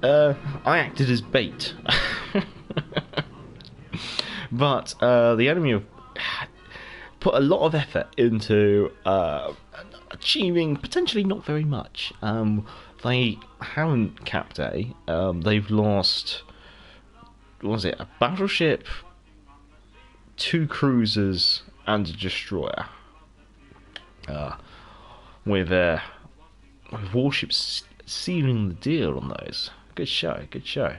I acted as bait. But the enemy have put a lot of effort into achieving potentially not very much. They haven't capped A. They've lost, what was it, a battleship, 2 cruisers, and a destroyer. With warships sealing the deal on those. Good show, good show.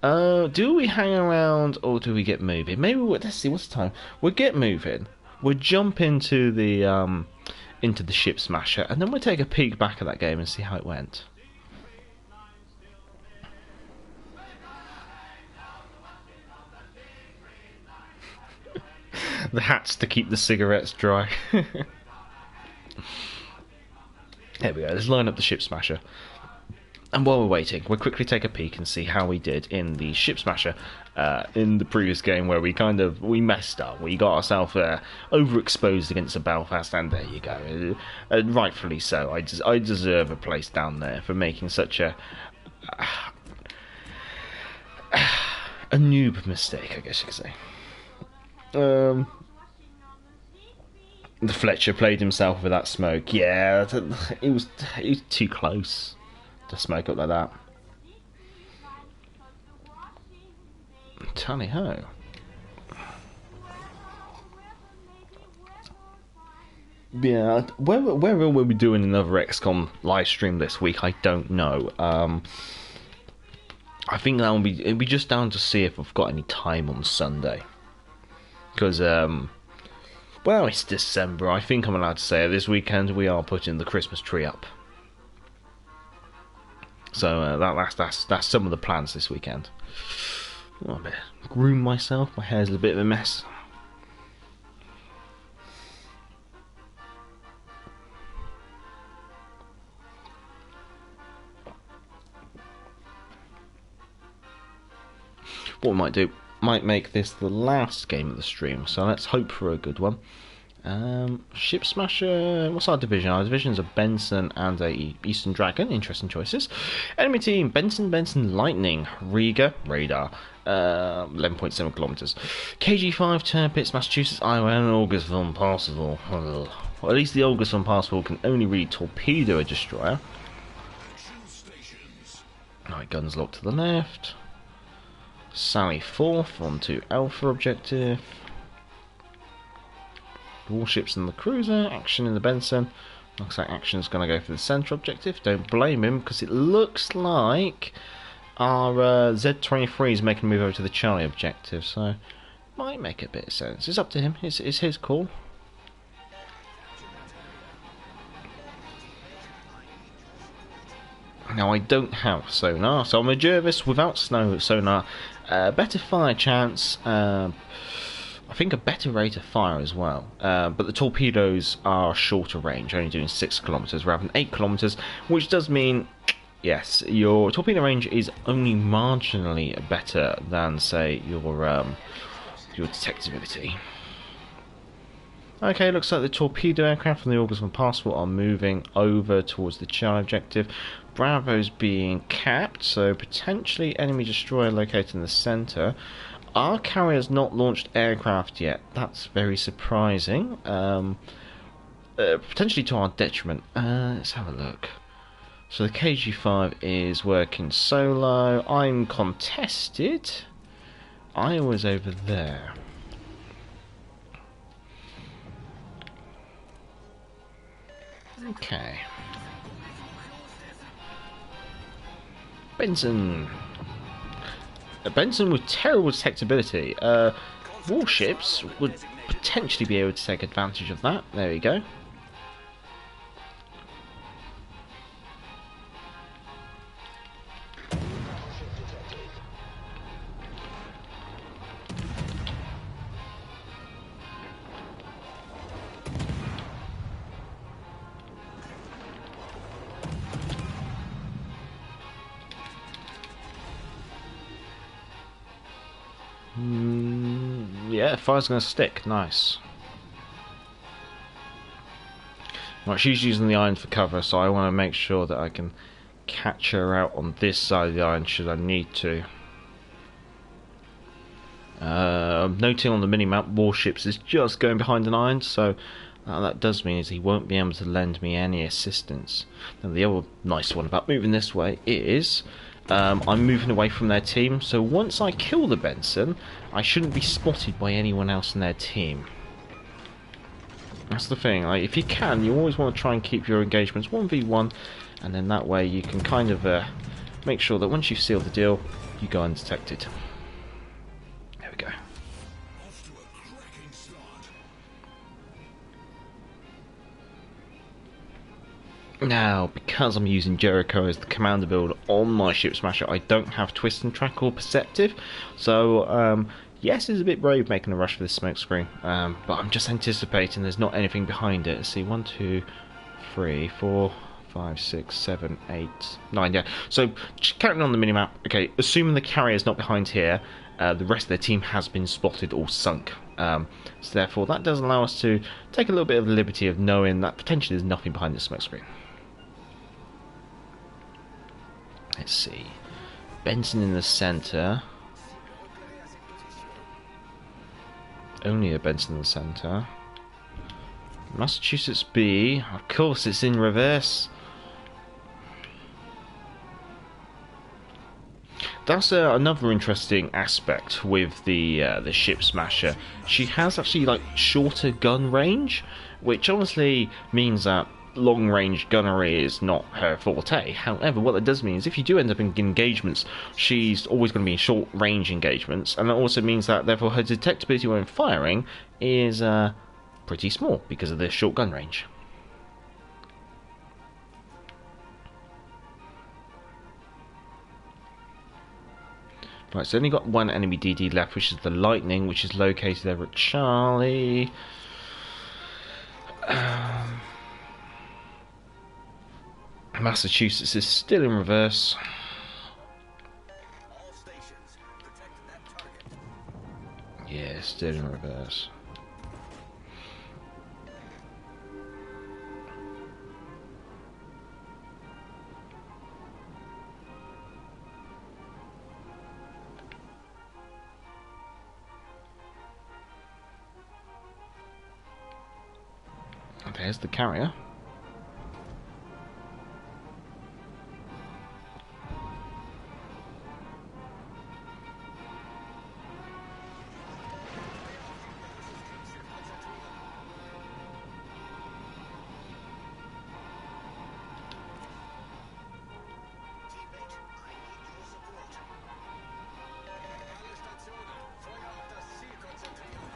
Do we hang around or do we get moving? Maybe let's see, what's the time? We'll get moving. We'll jump into the ship Smasha, and then we'll take a peek back at that game and see how it went. The hats to keep the cigarettes dry. There we go. Let's line up the ship Smasher. And while we're waiting, we'll quickly take a peek and see how we did in the Ship Smasher in the previous game, where we messed up. We got ourselves overexposed against the Belfast, and there you go. Rightfully so. I deserve a place down there for making such a noob mistake, I guess you could say. The Fletcher played himself with that smoke. Yeah, he was too close to smoke up like that. Tally ho. Yeah, whether we'll be doing another XCOM live stream this week, I don't know. I think it'll be just down to see if I've got any time on Sunday. Because, well, it's December. I think I'm allowed to say this weekend we are putting the Christmas tree up. So that's some of the plans this weekend. Oh, I better groom myself. My hair's a bit of a mess. What we might do, might make this the last game of the stream, so let's hope for a good one. Ship Smasher, what's our division? Our division's a Benson and a Eastern Dragon. Interesting choices. Enemy team, Benson Lightning, Riga, Radar, 11.7 kilometers. KG5, Tirpitz, Massachusetts, Iowa, and August von Parsival. Well, at least the August von Parsival can only really torpedo a destroyer. Alright, guns locked to the left. Sally 4th onto Alpha objective. Warships in the cruiser, action in the Benson. Looks like action is going to go for the central objective. Don't blame him, because it looks like our Z-23 is making a move over to the Charlie objective, so might make a bit of sense. It's up to him. It's his call. Now I don't have sonar, so I'm a Jervis without sonar. Better fire chance. I think a better rate of fire as well, but the torpedoes are shorter range, only doing 6 kilometers rather than 8 kilometers, which does mean, yes, your torpedo range is only marginally better than, say, your detectability. Okay, looks like the torpedo aircraft from the August von Parsival are moving over towards the Charlie objective. Bravo's being capped, so potentially enemy destroyer located in the centre. Our carrier's not launched aircraft yet. That's very surprising. Potentially to our detriment. Let's have a look. So the KG5 is working solo. I'm contested. I was over there. Okay. Benson with terrible detectability. Warships would potentially be able to take advantage of that. There we go. Yeah, fire's going to stick. Nice. Right, she's using the iron for cover, so I want to make sure that I can catch her out on this side of the iron should I need to. Noting on the minimap, warships is just going behind an iron, so that does mean is he won't be able to lend me any assistance. Now the other nice one about moving this way is I'm moving away from their team, so once I kill the Benson, I shouldn't be spotted by anyone else in their team. That's the thing, like, if you can, you always want to try and keep your engagements 1v1, and then that way you can kind of make sure that once you've sealed the deal, you go undetected. There we go. Off to a cracking start. Now, because I'm using Jericho as the commander build on my Ship Smasher, I don't have Twist and Track or Perceptive, so yes, it's a bit brave making a rush for this smoke screen, but I'm just anticipating there's not anything behind it. Let's see, 1, 2, 3, 4, 5, 6, 7, 8, 9, yeah. So, counting on the minimap, okay, assuming the carrier's not behind here, the rest of their team has been spotted or sunk. So therefore, that does allow us to take a little bit of the liberty of knowing that potentially there's nothing behind the smoke screen. Let's see. Benson in the centre. Only a Benson in the centre. Massachusetts B. Of course, it's in reverse. That's another interesting aspect with the Ship Smasher. She has actually like shorter gun range, which honestly means that long range gunnery is not her forte. However, what that does mean is if you do end up in engagements, she's always going to be in short range engagements, and that also means that therefore her detectability when firing is pretty small because of the short gun range. Right, so only got one enemy DD left, which is the Lightning, which is located over at Charlie. Massachusetts is still in reverse. All stations, protect that target. Yeah, still in reverse. There's the carrier. Alle Stationen, Feuer auf das Ziel konzentrieren.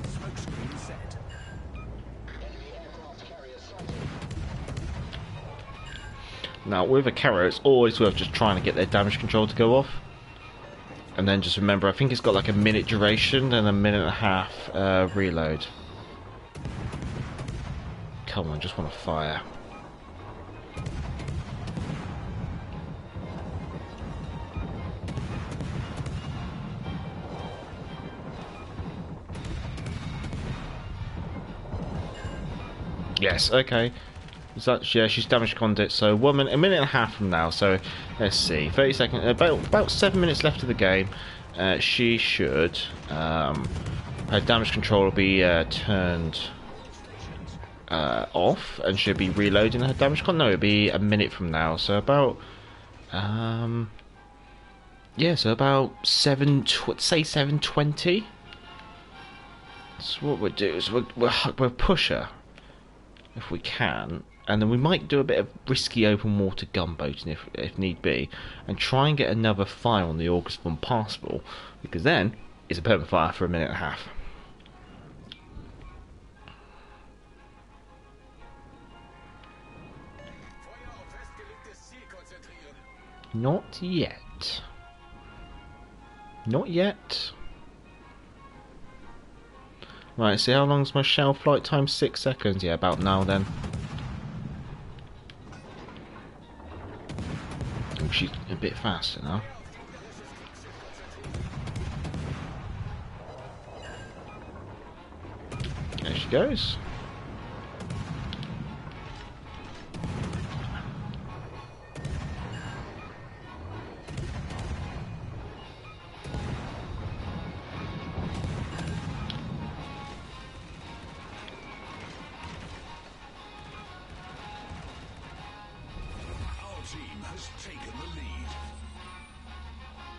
Smokescreen set. Now, with a carrier, it's always worth just trying to get their damage control to go off. And then just remember, I think it's got like a minute duration and a minute and a half reload. Come on, just want to fire. Yes, okay. Is that, yeah, she's damage conduit, so a minute and a half from now, so let's see, 30 seconds, about 7 minutes left of the game. She should, her damage control will be turned off, and she'll be reloading her damage con. No, it'll be a minute from now, so about, yeah, so about say 7:20. So what we'll do is we'll push her if we can, and then we might do a bit of risky open water gunboating if need be, and try and get another fire on the August one possible, because then it's a permanent fire for a minute and a half. Feuer auf festgelegtes Ziel konzentrieren. Not yet. Not yet. Right, see how long's my shell flight time? 6 seconds. Yeah, about now then. Oh, she's a bit faster now. There she goes.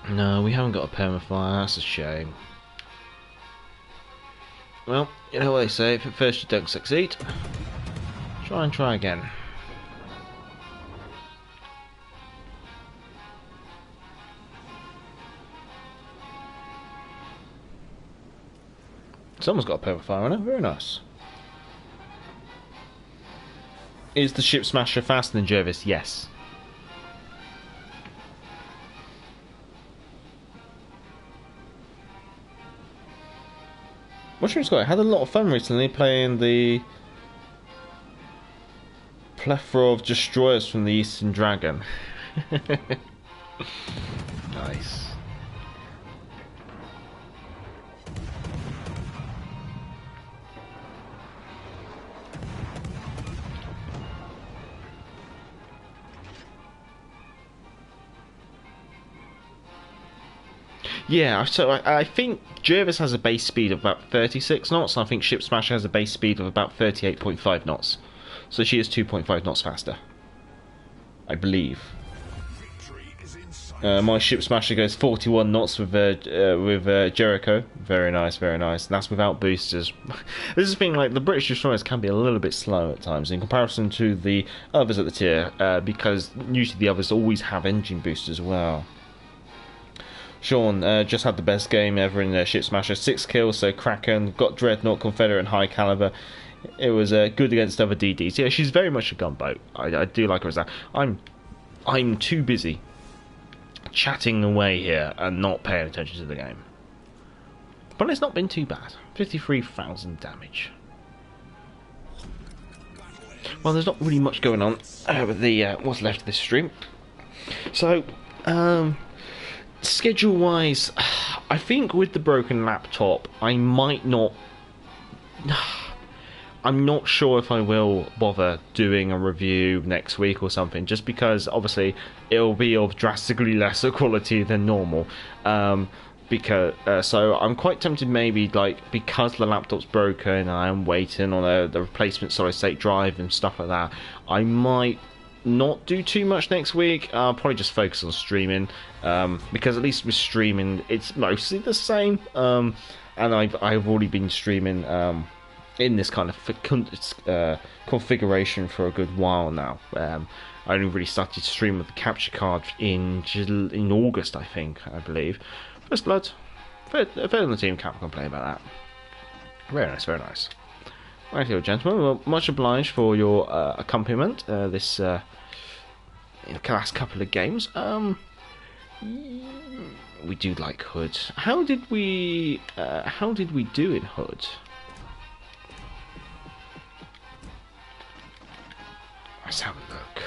No, we haven't got a permafire, that's a shame. Well, you know what they say, if at first you don't succeed, try again. Someone's got a permafire on it, very nice. Is the ship Smasha faster than Jervis? Yes. Mushroom Squad had a lot of fun recently playing the plethora of destroyers from the Eastern Dragon. Nice. Yeah, so I think Jervis has a base speed of about 36 knots, and I think Ship Smasher has a base speed of about 38.5 knots. So she is 2.5 knots faster, I believe. My Ship Smasher goes 41 knots with Jericho. Very nice, very nice. And that's without boosters. This is the thing, like, the British destroyers can be a little bit slow at times in comparison to the others at the tier, because usually the others always have engine boosters as well. Sean just had the best game ever in Ship Smasher. 6 kills, so Kraken, got Dreadnought, Confederate and High Caliber. It was good against other DDs. Yeah, she's very much a gunboat. I do like her as that. I'm too busy chatting away here and not paying attention to the game. But it's not been too bad. 53,000 damage. Well, there's not really much going on with the what's left of this stream. So, schedule wise, I think with the broken laptop I might not, I'm not sure if I will bother doing a review next week or something, just because obviously it'll be of drastically lesser quality than normal, because so I'm quite tempted, maybe, like, because the laptop's broken and I'm waiting on the replacement solid state drive and stuff like that, I might not do too much next week. I'll probably just focus on streaming, because at least with streaming it's mostly the same, and I've already been streaming in this kind of configuration for a good while now. I only really started to stream with the capture card in August, I believe. First Blood, third on the team, can't complain about that. Very nice, very nice. Right here, gentlemen, well, much obliged for your accompaniment this last couple of games. We do like Hood. How did we do in Hood? Let's have a look.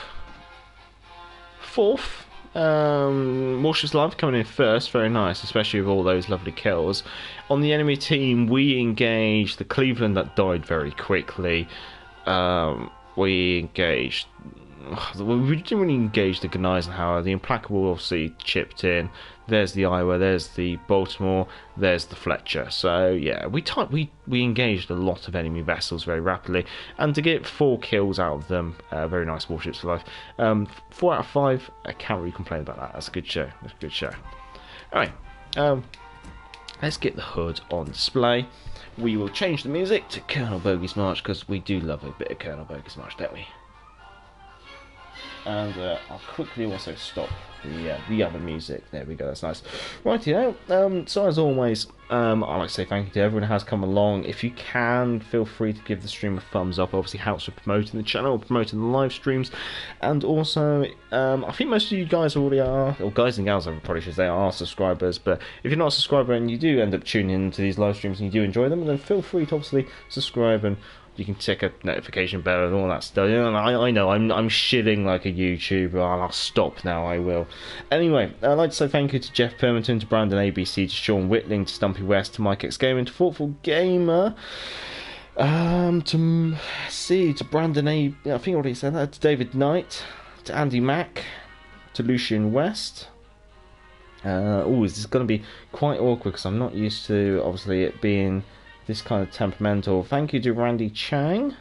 4th. Warships Live coming in first, very nice, especially with all those lovely kills. On the enemy team, we engaged the Cleveland that died very quickly. We engaged. We didn't really engage the Gneisenau. The Implacable obviously chipped in. There's the Iowa. There's the Baltimore. There's the Fletcher. So yeah, we engaged a lot of enemy vessels very rapidly, and to get 4 kills out of them, very nice Warships for Life. 4 out of 5. I can't really complain about that. That's a good show. That's a good show. All right. Let's get the Hood on display. We will change the music to Colonel Bogey's March, because we do love a bit of Colonel Bogey's March, don't we? And I'll quickly also stop the other music. There we go, that's nice. Rightio, so as always, I'd like to say thank you to everyone who has come along. If you can, feel free to give the stream a thumbs up. Obviously helps with promoting the channel, promoting the live streams, and also, I think most of you guys already are, or guys and gals I probably should say, are subscribers, but if you're not a subscriber and you do end up tuning into these live streams and you do enjoy them, then feel free to obviously subscribe, and you can tick a notification bell and all that stuff. You know, I know I'm shilling like a YouTuber. I'll stop now, I will. Anyway, I'd like to say thank you to Jeff Permanton, to Brandon ABC, to Sean Whitling, to Stumpy West, to Mike X Gaming, to Thoughtful Gamer, to Brandon A. I think I already said that. To David Knight, to Andy Mack, to Lucian West. This is going to be quite awkward because I'm not used to obviously it being this kind of temperamental. Thank you to Randy Chang.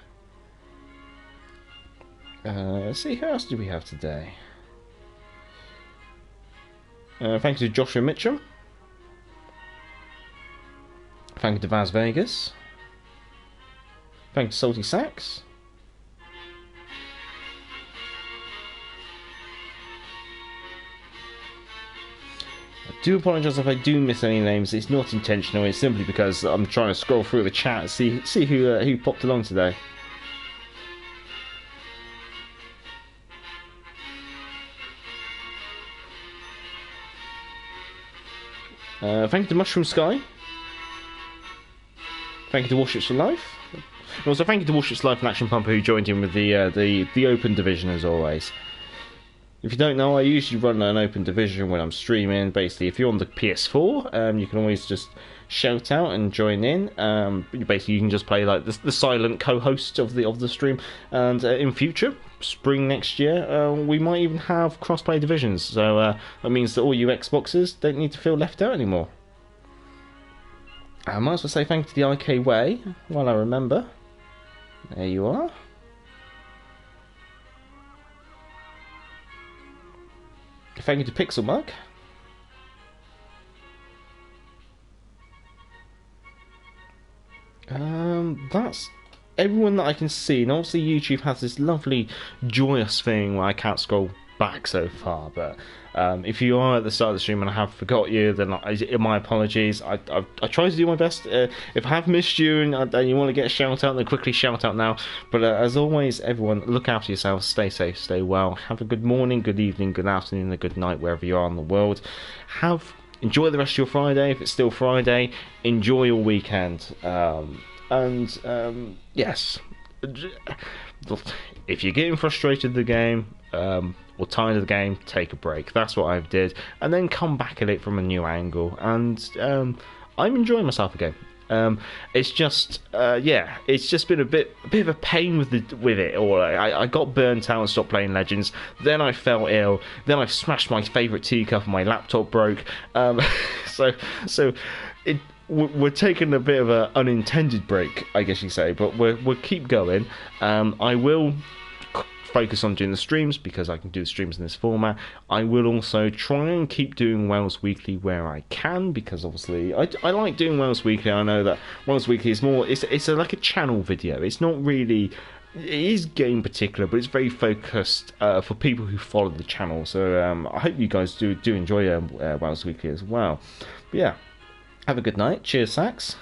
Let's see, who else do we have today? Thank you to Joshua Mitchum. Thank you to Vaz Vegas. Thank you to Salty Sax. I do apologise if I do miss any names. It's not intentional. It's simply because I'm trying to scroll through the chat and see who popped along today. Thank you to Mushroom Sky. Thank you to Warships for Life. And also thank you to Warships Life and Action Pumper who joined in with the open division as always. If you don't know, I usually run an open division when I'm streaming. Basically, if you're on the PS4, you can always just shout out and join in. Basically, you can just play like the silent co-host of the stream. And in future, spring next year, we might even have cross-play divisions. So that means that all you Xboxers don't need to feel left out anymore. I might as well say thank you to the IK Way while I remember. There you are. Thank you to Pixel Mug. That's everyone that I can see, and obviously YouTube has this lovely joyous thing where I can't scroll back so far, but if you are at the start of the stream and I have forgot you, then my apologies. I try to do my best. If I have missed you and you want to get a shout out, then quickly shout out now. But as always, everyone, look after yourselves, stay safe, stay well, have a good morning, good evening, good afternoon, and a good night wherever you are in the world. Enjoy the rest of your Friday. If it's still Friday, enjoy your weekend. Yes, if you're getting frustrated with the game, or tired of the game, take a break. That's what I've did, and then come back at it from a new angle. And I'm enjoying myself again. It's just it's just been a bit of a pain with it. Or I got burnt out and stopped playing Legends. Then I fell ill. Then I smashed my favourite teacup and my laptop broke. We're taking a bit of an unintended break, I guess you say, but we'll keep going. I will focus on doing the streams because I can do the streams in this format. I will also try and keep doing Wales Weekly where I can, because obviously I like doing Wales Weekly. I know that Wales Weekly is more, it's like a channel video. It's not really, it is game particular, but it's very focused for people who follow the channel. So I hope you guys do enjoy Wales Weekly as well. But yeah, have a good night. Cheers, Sax.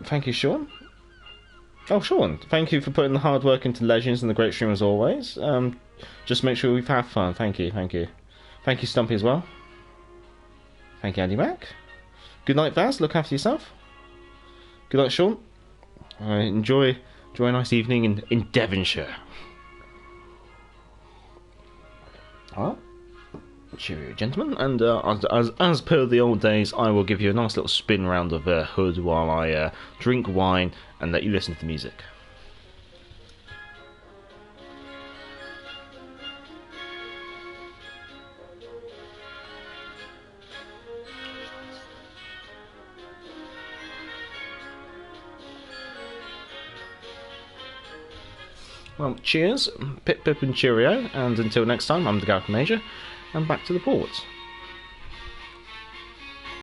Thank you, Sean. Oh, Sean, thank you for putting the hard work into Legends and the great stream as always. Just make sure we've had fun. Thank you. Thank you, Stumpy, as well. Thank you, Andy Mac. Good night, Vaz. Look after yourself. Good night, Sean. Enjoy a nice evening in Devonshire. Alright. Cheerio, gentlemen, and as per the old days, I will give you a nice little spin round of Hood while I drink wine and let you listen to the music. Well, cheers, pip pip and cheerio, and until next time, I'm the Gareth Major, and back to the port.